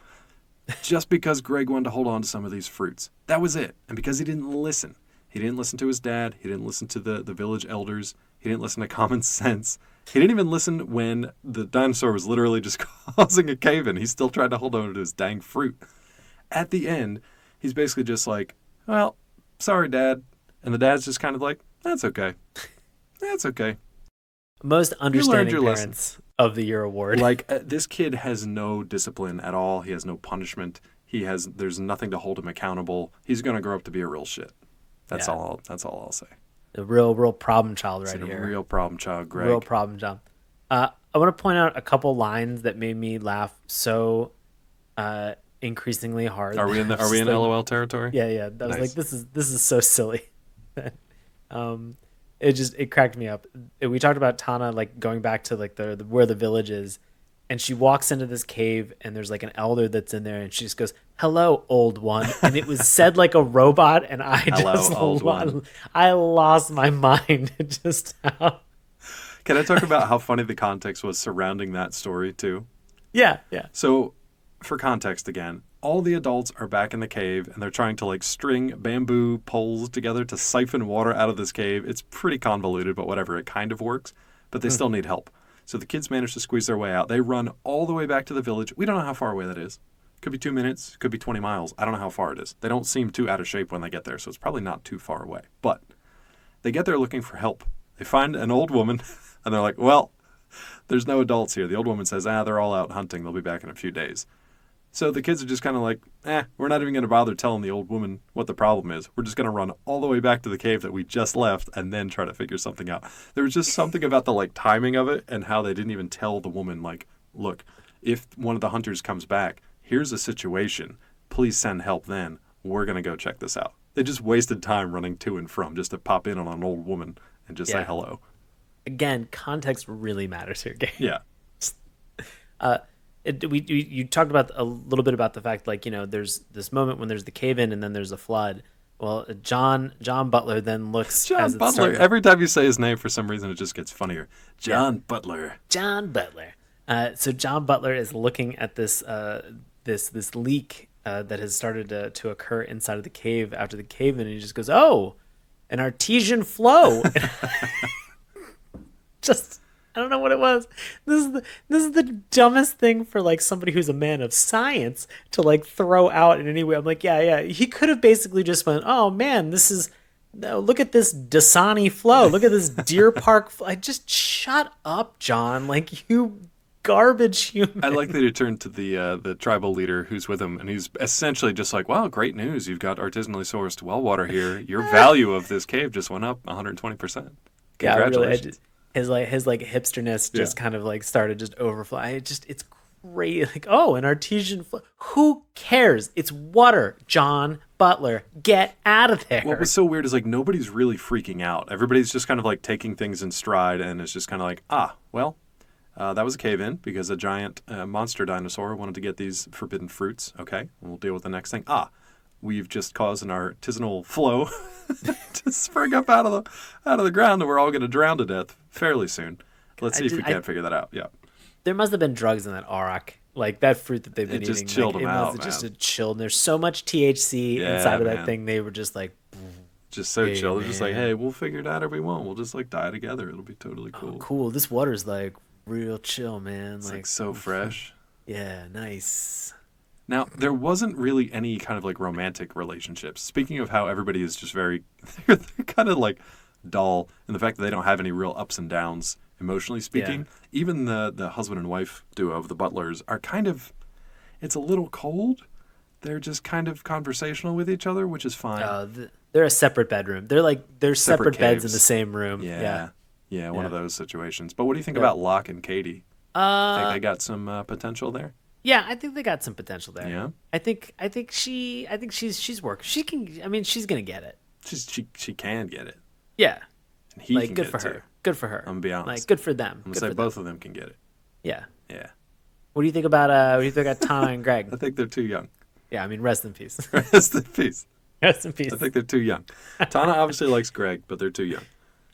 just because Greg wanted to hold on to some of these fruits. That was it. And because he didn't listen. He didn't listen to his dad. He didn't listen to the village elders. He didn't listen to common sense. He didn't even listen when the dinosaur was literally just causing a cave-in. He still tried to hold on to his dang fruit. At the end, he's basically just like, well, sorry, Dad. And the dad's just kind of like, that's okay. That's okay. Most understanding your parents of the year award. Like, this kid has no discipline at all. He has no punishment. There's nothing to hold him accountable. He's going to grow up to be a real shit. That's all I'll say. A real problem child right It's here. a real problem child, Greg. Real problem child. I want to point out a couple lines that made me laugh so increasingly hard. Are we in LOL territory? Yeah. I was Nice. like, this is so silly. It cracked me up. We talked about Tana like going back to like the where the village is, and she walks into this cave and there's like an elder that's in there, and she just goes, "Hello, old one," and it was said like a robot, and I lost my mind. Just how. Can I talk about how funny the context was surrounding that story too? Yeah. So, for context again, all the adults are back in the cave and they're trying to like string bamboo poles together to siphon water out of this cave. It's pretty convoluted, but whatever, it kind of works, but they still need help. So the kids manage to squeeze their way out. They run all the way back to the village. We don't know how far away that is. Could be 2 minutes, could be 20 miles. I don't know how far it is. They don't seem too out of shape when they get there, so it's probably not too far away. But they get there looking for help. They find an old woman and they're like, well, there's no adults here. The old woman says, they're all out hunting. They'll be back in a few days. So the kids are just kind of like, we're not even going to bother telling the old woman what the problem is. We're just going to run all the way back to the cave that we just left and then try to figure something out. There was just something about the like timing of it and how they didn't even tell the woman, like, look, if one of the hunters comes back, here's a situation. Please send help then. We're going to go check this out. They just wasted time running to and from just to pop in on an old woman and just say hello. Again, context really matters here, Gabe. Yeah. You talked about a little bit about the fact, like, you know, there's this moment when there's the cave-in and then there's a flood. Well, John Butler then looks John Butler. Every time you say his name, for some reason, it just gets funnier. John Butler. John Butler. So John Butler is looking at this this leak that has started to occur inside of the cave after the cave-in, and he just goes, "Oh, an artesian flow." Just. I don't know what it was. This is the dumbest thing for like somebody who's a man of science to like throw out in any way. I'm like, yeah. He could have basically just went, oh man, look at this Dasani flow. Look at this Deer Park flow. Just shut up, John. Like, you garbage human. I like that he turned to the tribal leader who's with him, and he's essentially just like, wow, great news. You've got artisanally sourced well water here. Your value of this cave just went up 120%. Congratulations. His hipsterness just kind of like started just overflowing. It's great. Like, oh, an artesian flow. Who cares? It's water. John Butler, get out of there. What was so weird is like nobody's really freaking out. Everybody's just kind of like taking things in stride, and it's just kind of like, that was a cave-in because a giant monster dinosaur wanted to get these forbidden fruits. Okay, we'll deal with the next thing. We've just caused an artisanal flow to spring up out of the ground, and we're all going to drown to death fairly soon. Let's see if we can't figure that out. Yeah. There must have been drugs in that auroch, like that fruit that they've been eating. It just chilled them out, man. Just chilled. And there's so much THC inside of that thing. They were just like, just so chill. They're just like, hey, we'll figure it out if we won't. We'll just like die together. It'll be totally cool. Oh, cool. This water's like real chill, man. It's like so fresh. Yeah, nice. Now, there wasn't really any kind of like romantic relationships. Speaking of how everybody is just very, they're kind of like dull, and the fact that they don't have any real ups and downs emotionally speaking. Yeah. Even the husband and wife duo of the Butlers are kind of, it's a little cold. They're just kind of conversational with each other, which is fine. They're a separate bedroom. They're separate beds in the same room. Yeah, one of those situations. But what do you think about Locke and Katie? Think they got some potential there? Yeah, I think they got some potential there. Yeah, I think she's working. She can. I mean, she's gonna get it. She can get it. Yeah, and he can good get for it her. Too. Good for her. I'm gonna be honest. Like, good for them. I'm gonna say both of them can get it. Yeah. Yeah. What do you think about Tana and Greg? I think they're too young. Yeah, I mean, rest in peace. Rest in peace. Rest in peace. I think they're too young. Tana obviously likes Greg, but they're too young.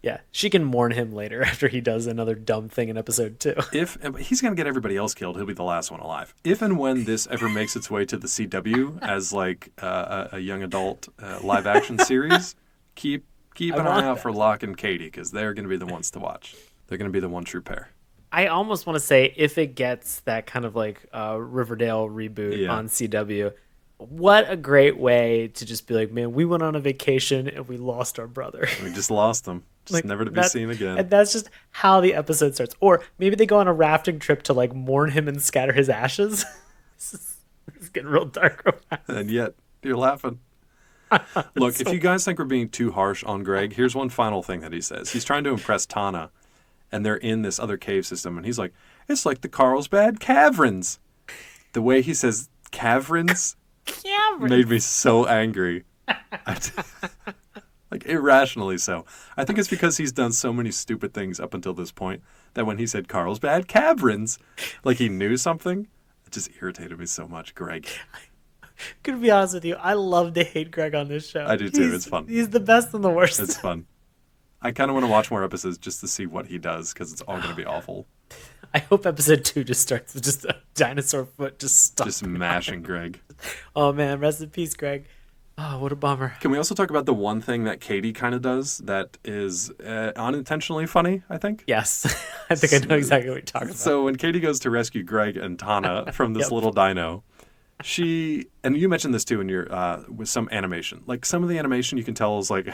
Yeah, she can mourn him later after he does another dumb thing in episode 2. If he's going to get everybody else killed, he'll be the last one alive. If and when this ever makes its way to the CW as like a young adult live action series, keep an eye out for Locke and Katie, because they're going to be the ones to watch. They're going to be the one true pair. I almost want to say if it gets that kind of like Riverdale reboot on CW, what a great way to just be like, man, we went on a vacation and we lost our brother. We just lost him. Just like, never to be seen again. And that's just how the episode starts. Or maybe they go on a rafting trip to like mourn him and scatter his ashes. This is getting real dark. And yet you're laughing. Look, if you guys think we're being too harsh on Greg, here's one final thing that he says. He's trying to impress Tana, and they're in this other cave system, and he's like, it's like the Carlsbad Caverns. The way he says caverns made me so angry. Like, irrationally so. I think it's because he's done so many stupid things up until this point that when he said Carlsbad Caverns, like he knew something, it just irritated me so much. Greg. Gonna be honest with you, I love to hate Greg on this show. I do too. It's fun. He's the best and the worst. It's fun. I kind of want to watch more episodes just to see what he does, because it's all going to be awful. I hope episode 2 just starts with just a dinosaur foot just mashing Greg. Oh man, rest in peace, Greg. Oh, what a bummer. Can we also talk about the one thing that Katie kind of does that is unintentionally funny, I think? Yes. I think I know exactly what you're talking about. So when Katie goes to rescue Greg and Tana from this little dino, and you mentioned this too in your with some animation. Like, some of the animation you can tell is like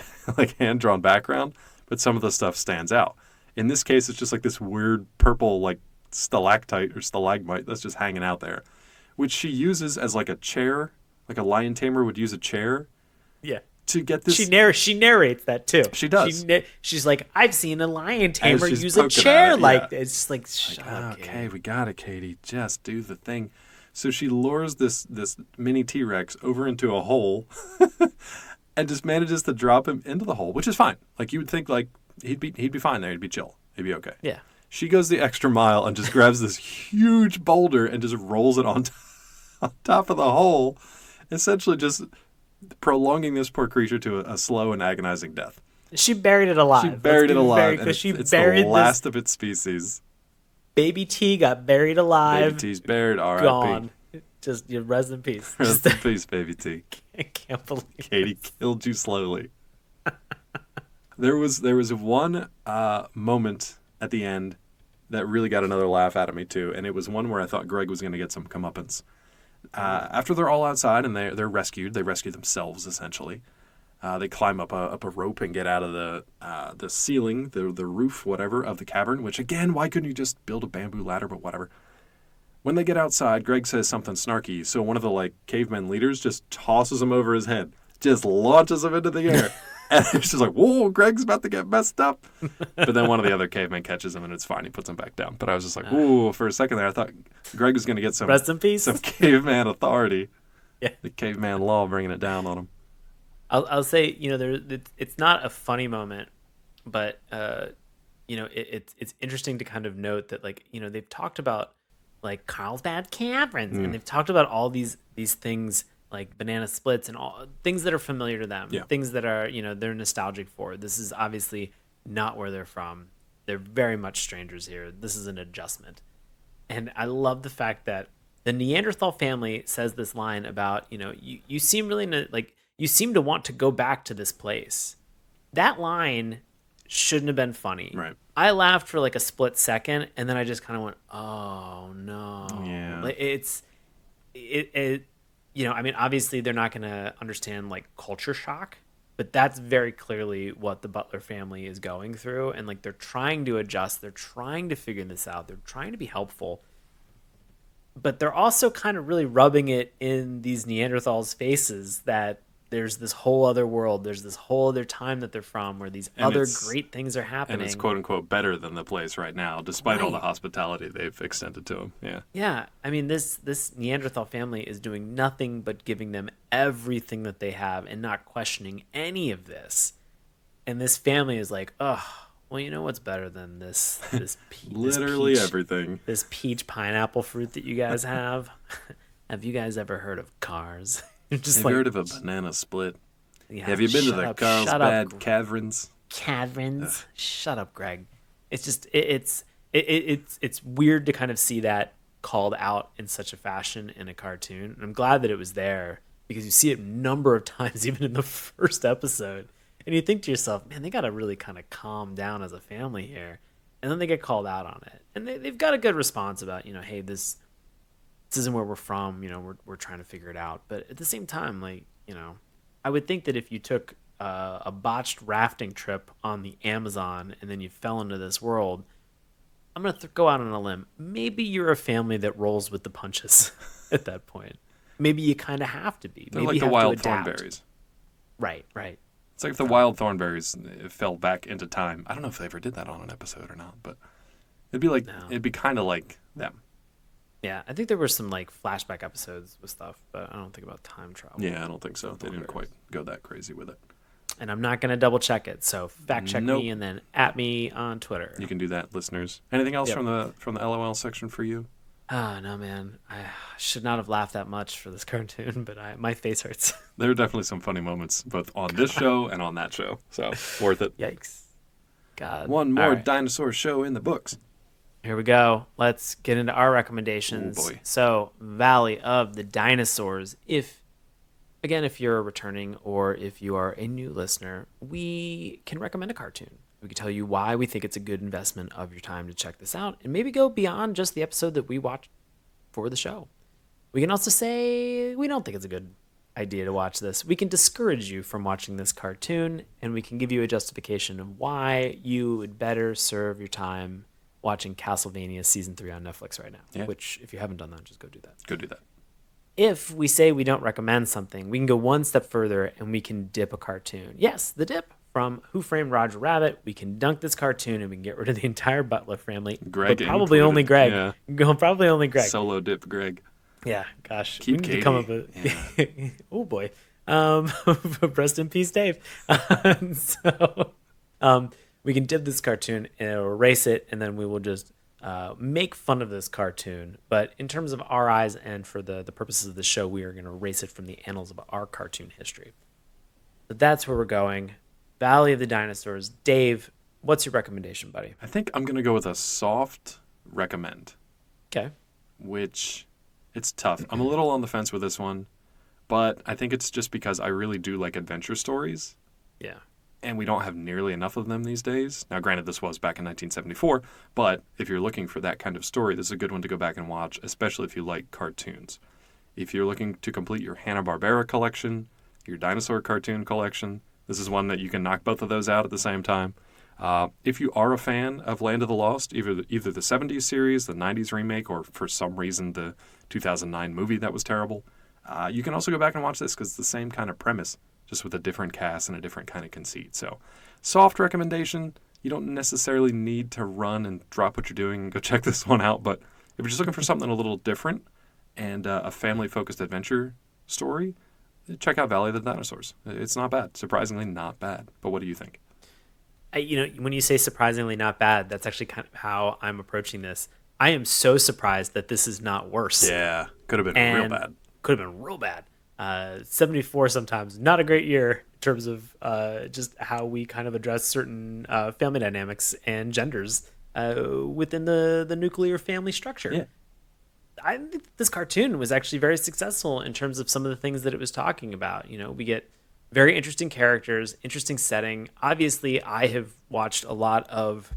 hand-drawn background, but some of the stuff stands out. In this case, it's just like this weird purple like stalactite or stalagmite that's just hanging out there, which she uses as like a chair. Like a lion tamer would use a chair. Yeah. To get this. She narrates that too. She does. She's like, I've seen a lion tamer use a chair like this. It's like, okay, we got it, Katie. Just do the thing. So she lures this mini T-Rex over into a hole and just manages to drop him into the hole, which is fine. Like, you would think like he'd be fine there. He'd be chill. He'd be okay. Yeah. She goes the extra mile and just grabs this huge boulder and just rolls it on top of the hole, essentially just prolonging this poor creature to a slow and agonizing death. She buried it alive. And it's the last of its species. Baby T got buried alive. Baby T's buried, R.I.P. Gone. Just rest in peace. Rest in peace, Baby T. I can't believe Katie killed you slowly. There was one moment at the end that really got another laugh out of me too, and it was one where I thought Greg was going to get some comeuppance. After they're all outside and they're rescued, they rescue themselves essentially. They climb up a rope and get out of the ceiling, the roof, whatever, of the cavern. Which again, why couldn't you just build a bamboo ladder? But whatever. When they get outside, Greg says something snarky, so one of the like cavemen leaders just tosses him over his head, just launches him into the air. And it's just like, whoa, Greg's about to get messed up. But then one of the other cavemen catches him and it's fine. He puts him back down. But I was just like, ooh, for a second there, I thought Greg was going to get some rest in peace, some caveman authority. Yeah, the caveman law bringing it down on him. I'll say, it's not a funny moment, but it's interesting to kind of note that, like, they've talked about like Carlsbad Caverns, and they've talked about all these things like banana splits and all things that are familiar to them, things that are they're nostalgic for. This is obviously not where they're from. They're very much strangers here. This is an adjustment, and I love the fact that the Neanderthal family says this line about you seem really like. You seem to want to go back to this place. That line shouldn't have been funny. Right. I laughed for like a split second, and then I just kind of went, "Oh no!" Yeah. Like, I mean, obviously they're not going to understand like culture shock, but that's very clearly what the Butler family is going through. And like, they're trying to adjust. They're trying to figure this out. They're trying to be helpful, but they're also kind of really rubbing it in these Neanderthals' faces that there's this whole other world. There's this whole other time that they're from where these other great things are happening. And it's quote unquote better than the place right now, despite all the Right. hospitality they've extended to them. Yeah. Yeah. I mean, this Neanderthal family is doing nothing but giving them everything that they have and not questioning any of this. And this family is like, oh, well, you know what's better than this Literally peach, everything. this peach pineapple fruit that you guys have? Have you guys ever heard of cars? Just Have you heard of a banana split? yeah, Have you been to shut the up, Carlsbad Caverns? Caverns? Shut up, Greg. It's just it's weird to kind of see that called out in such a fashion in a cartoon. And I'm glad that it was there because you see it a number of times, even in the first episode. And you think to yourself, man, they got to really kind of calm down as a family here. And then they get called out on it. And they've got a good response about, hey, this isn't where we're from. We're trying to figure it out. But at the same time, like, I would think that if you took a botched rafting trip on the Amazon and then you fell into this world, I'm going to go out on a limb. Maybe you're a family that rolls with the punches at that point. Maybe you kind of have to be. They're Maybe like you the have wild to adapt. thornberries. Right. It's like if the wild thornberries fell back into time. I don't know if they ever did that on an episode or not, but it'd be kind of like them. Yeah, I think there were some like flashback episodes with stuff, but I don't think about time travel. Yeah, I don't think so. They didn't quite go that crazy with it. And I'm not going to double check it. So fact check Nope. me and then at me on Twitter. You can do that, listeners. Anything else Yep. from the LOL section for you? Oh, no, man. I should not have laughed that much for this cartoon, but my face hurts. There are definitely some funny moments, both on this show and on that show. So, worth it. Yikes. God. One more All right. dinosaur show in the books. Here we go. Let's get into our recommendations. Oh, boy. So, Valley of the Dinosaurs. If you're returning or if you are a new listener, we can recommend a cartoon. We can tell you why we think it's a good investment of your time to check this out and maybe go beyond just the episode that we watched for the show. We can also say we don't think it's a good idea to watch this. We can discourage you from watching this cartoon, and we can give you a justification of why you would better serve your time watching Castlevania Season 3 on Netflix right now. Yeah. Which, if you haven't done that, just go do that. Go do that. If we say we don't recommend something, we can go one step further and we can dip a cartoon. Yes, the dip from Who Framed Roger Rabbit. We can dunk this cartoon and we can get rid of the entire Butler family. Greg but probably included. only Greg. Yeah. Probably only Greg. Solo dip Greg. Yeah, gosh. Keep we need Katie. to come up with oh boy. Rest in peace, Dave. We can dip this cartoon and erase it, and then we will just make fun of this cartoon. But in terms of our eyes and for the purposes of the show, we are going to erase it from the annals of our cartoon history. So that's where we're going. Valley of the Dinosaurs. Dave, what's your recommendation, buddy? I think I'm going to go with a soft recommend, Okay. which it's tough. I'm a little on the fence with this one, but I think it's just because I really do like adventure stories. Yeah. And we don't have nearly enough of them these days. Now, granted, this was back in 1974, but if you're looking for that kind of story, this is a good one to go back and watch, especially if you like cartoons. If you're looking to complete your Hanna-Barbera collection, your dinosaur cartoon collection, this is one that you can knock both of those out at the same time. If you are a fan of Land of the Lost, either the 70s series, the 90s remake, or for some reason the 2009 movie that was terrible, you can also go back and watch this because it's the same kind of premise, just with a different cast and a different kind of conceit. So, soft recommendation. You don't necessarily need to run and drop what you're doing and go check this one out, but if you're just looking for something a little different and a family-focused adventure story, check out Valley of the Dinosaurs. It's not bad. Surprisingly not bad. But what do you think? When you say surprisingly not bad, that's actually kind of how I'm approaching this. I am so surprised that this is not worse. Yeah, could have been real bad. Could have been real bad. 74 sometimes, not a great year in terms of just how we kind of address certain family dynamics and genders within the nuclear family structure. Yeah. I think this cartoon was actually very successful in terms of some of the things that it was talking about. We get very interesting characters, interesting setting. Obviously, I have watched a lot of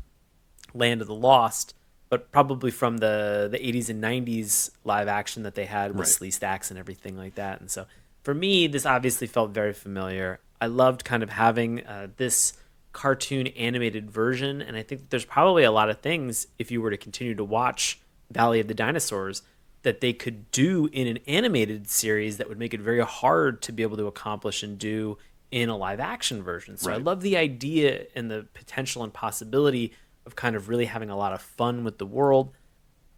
Land of the Lost, but probably from the 80s and 90s live action that they had with Slee Stacks and everything like that. And so for me, this obviously felt very familiar. I loved kind of having this cartoon animated version, and I think that there's probably a lot of things, if you were to continue to watch Valley of the Dinosaurs, that they could do in an animated series that would make it very hard to be able to accomplish and do in a live action version. So I love the idea and the potential and possibility of kind of really having a lot of fun with the world.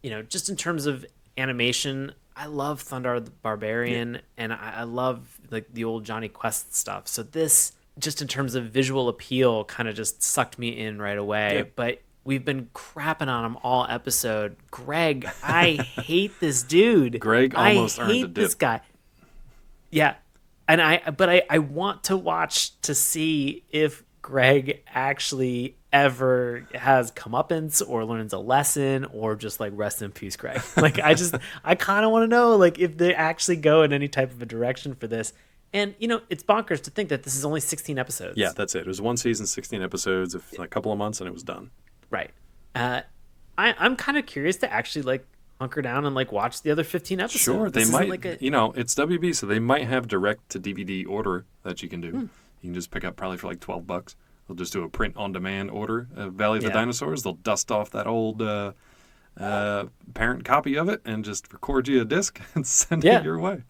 You know, just in terms of animation, I love Thunder the Barbarian, and I love like the old Johnny Quest stuff. So this, just in terms of visual appeal, kind of just sucked me in right away. Yeah. But we've been crapping on him all episode. Greg, I hate this dude. Greg almost earned a I hate dip. this guy. Yeah. And I want to watch to see if Greg actually ever has comeuppance or learns a lesson or just like rest in peace, Greg. Like I kind of want to know like if they actually go in any type of a direction for this. And you know, it's bonkers to think that this is only 16 episodes. Yeah, that's it. It was one season, 16 episodes, of like a couple of months, and it was done. Right. I'm kind of curious to actually like hunker down and like watch the other 15 episodes. Sure, they This might. isn't like You know, it's WB, so they might have direct to DVD order that you can do. You can just pick up probably for like $12. They'll just do a print on demand order of Valley of the Dinosaurs. They'll dust off that old parent copy of it and just record you a disc and send it your way.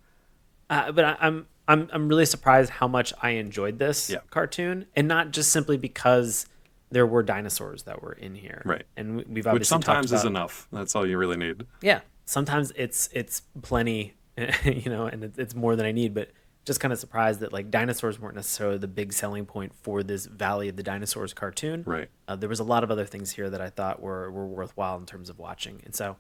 But I'm really surprised how much I enjoyed this cartoon, and not just simply because there were dinosaurs that were in here. Right. And we've obviously Which sometimes talked is about, enough. That's all you really need. Yeah. Sometimes it's plenty, you know, and it's more than I need, but just kind of surprised that like dinosaurs weren't necessarily the big selling point for this Valley of the Dinosaurs cartoon. Right. There was a lot of other things here that I thought were worthwhile in terms of watching. And so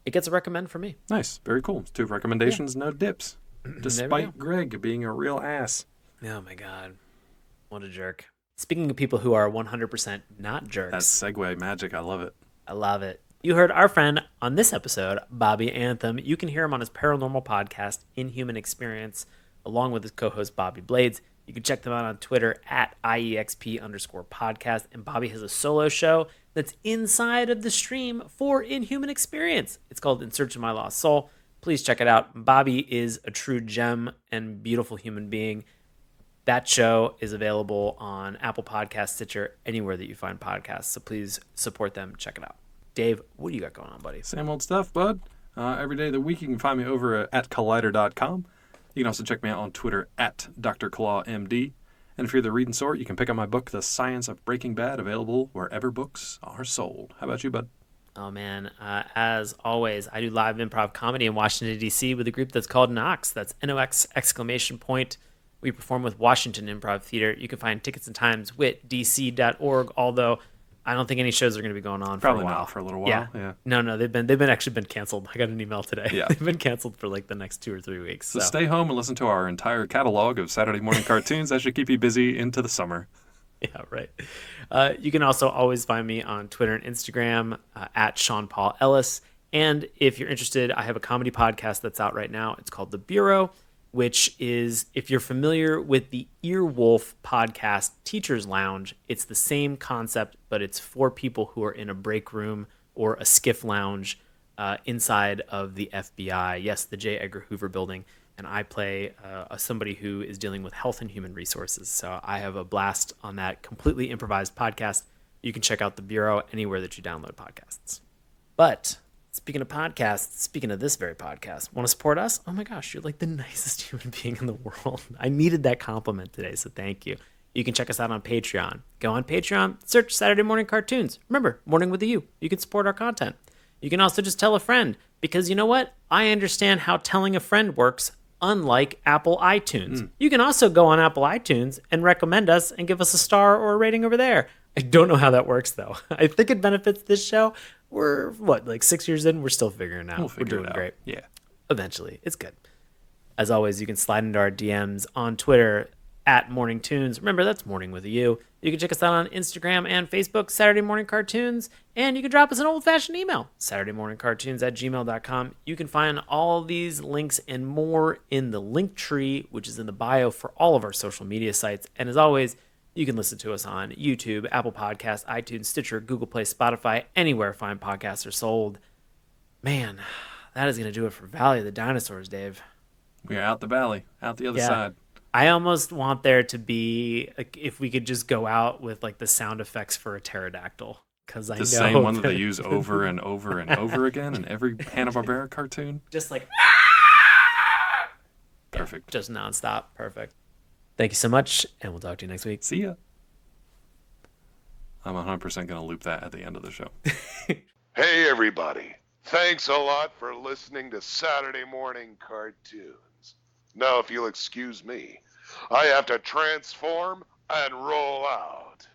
it gets a recommend for me. Nice. Very cool. 2 recommendations, no dips. There we Despite Greg being a real ass. Oh my God. What a jerk. Speaking of people who are 100% not jerks. That's segue magic. I love it. I love it. You heard our friend on this episode, Bobby Anthem. You can hear him on his paranormal podcast, Inhuman Experience, along with his co-host, Bobby Blades. You can check them out on Twitter at IEXP_podcast. And Bobby has a solo show that's inside of the stream for Inhuman Experience. It's called In Search of My Lost Soul. Please check it out. Bobby is a true gem and beautiful human being. That show is available on Apple Podcasts, Stitcher, anywhere that you find podcasts. So please support them. Check it out. Dave, what do you got going on, buddy? Same old stuff, bud. Every day of the week, you can find me over at collider.com. You can also check me out on Twitter at Dr. Claw MD. And if you're the reading sort, you can pick up my book, The Science of Breaking Bad, available wherever books are sold. How about you, bud? Oh, man. As always, I do live improv comedy in Washington, D.C. with a group that's called NOX. That's NOX exclamation point. We perform with Washington Improv Theater. You can find tickets and times with dc.org, although I don't think any shows are going to be going on Probably for a while. not for a little while. Yeah. No, they've been canceled. I got an email today. Yeah. They've been canceled for like the next 2 or 3 weeks. So stay home and listen to our entire catalog of Saturday morning cartoons. That should keep you busy into the summer. Yeah, right. You can also always find me on Twitter and Instagram at Sean Paul Ellis. And if you're interested, I have a comedy podcast that's out right now. It's called The Bureau, which is, if you're familiar with the Earwolf podcast, Teacher's Lounge, it's the same concept, but it's for people who are in a break room or a skiff lounge inside of the FBI. Yes, the J. Edgar Hoover building. And I play somebody who is dealing with health and human resources. So I have a blast on that completely improvised podcast. You can check out The Bureau anywhere that you download podcasts. But speaking of podcasts, speaking of this very podcast, want to support us? Oh my gosh, you're like the nicest human being in the world. I needed that compliment today, so thank you. You can check us out on Patreon. Go on Patreon, search Saturday Morning Cartoons. Remember, morning with a U. You can support our content. You can also just tell a friend, because you know what? I understand how telling a friend works, unlike Apple iTunes. You can also go on Apple iTunes and recommend us and give us a star or a rating over there. I don't know how that works, though. I think it benefits this show. We're, like 6 years in? We're still figuring it out. We're doing great. Yeah. Eventually. It's good. As always, you can slide into our DMs on Twitter at Morning Tunes. Remember, that's morning with a U. You can check us out on Instagram and Facebook, Saturday Morning Cartoons. And you can drop us an old-fashioned email, SaturdayMorningCartoons@gmail.com. You can find all these links and more in the link tree, which is in the bio for all of our social media sites. And as always, You can listen to us on YouTube, Apple Podcasts, iTunes, Stitcher, Google Play, Spotify, anywhere fine podcasts are sold. Man, that is going to do it for Valley of the Dinosaurs, Dave. We're out the valley, out the other side. I almost want there to be, like, if we could just go out with like the sound effects for a pterodactyl. Because I know the same one that they use over and over and over again in every Hanna-Barbera cartoon. Just like, perfect. Just nonstop. Perfect. Thank you so much, and we'll talk to you next week. See ya. I'm 100% going to loop that at the end of the show. Hey, everybody. Thanks a lot for listening to Saturday Mourning Cartoons. Now, if you'll excuse me, I have to transform and roll out.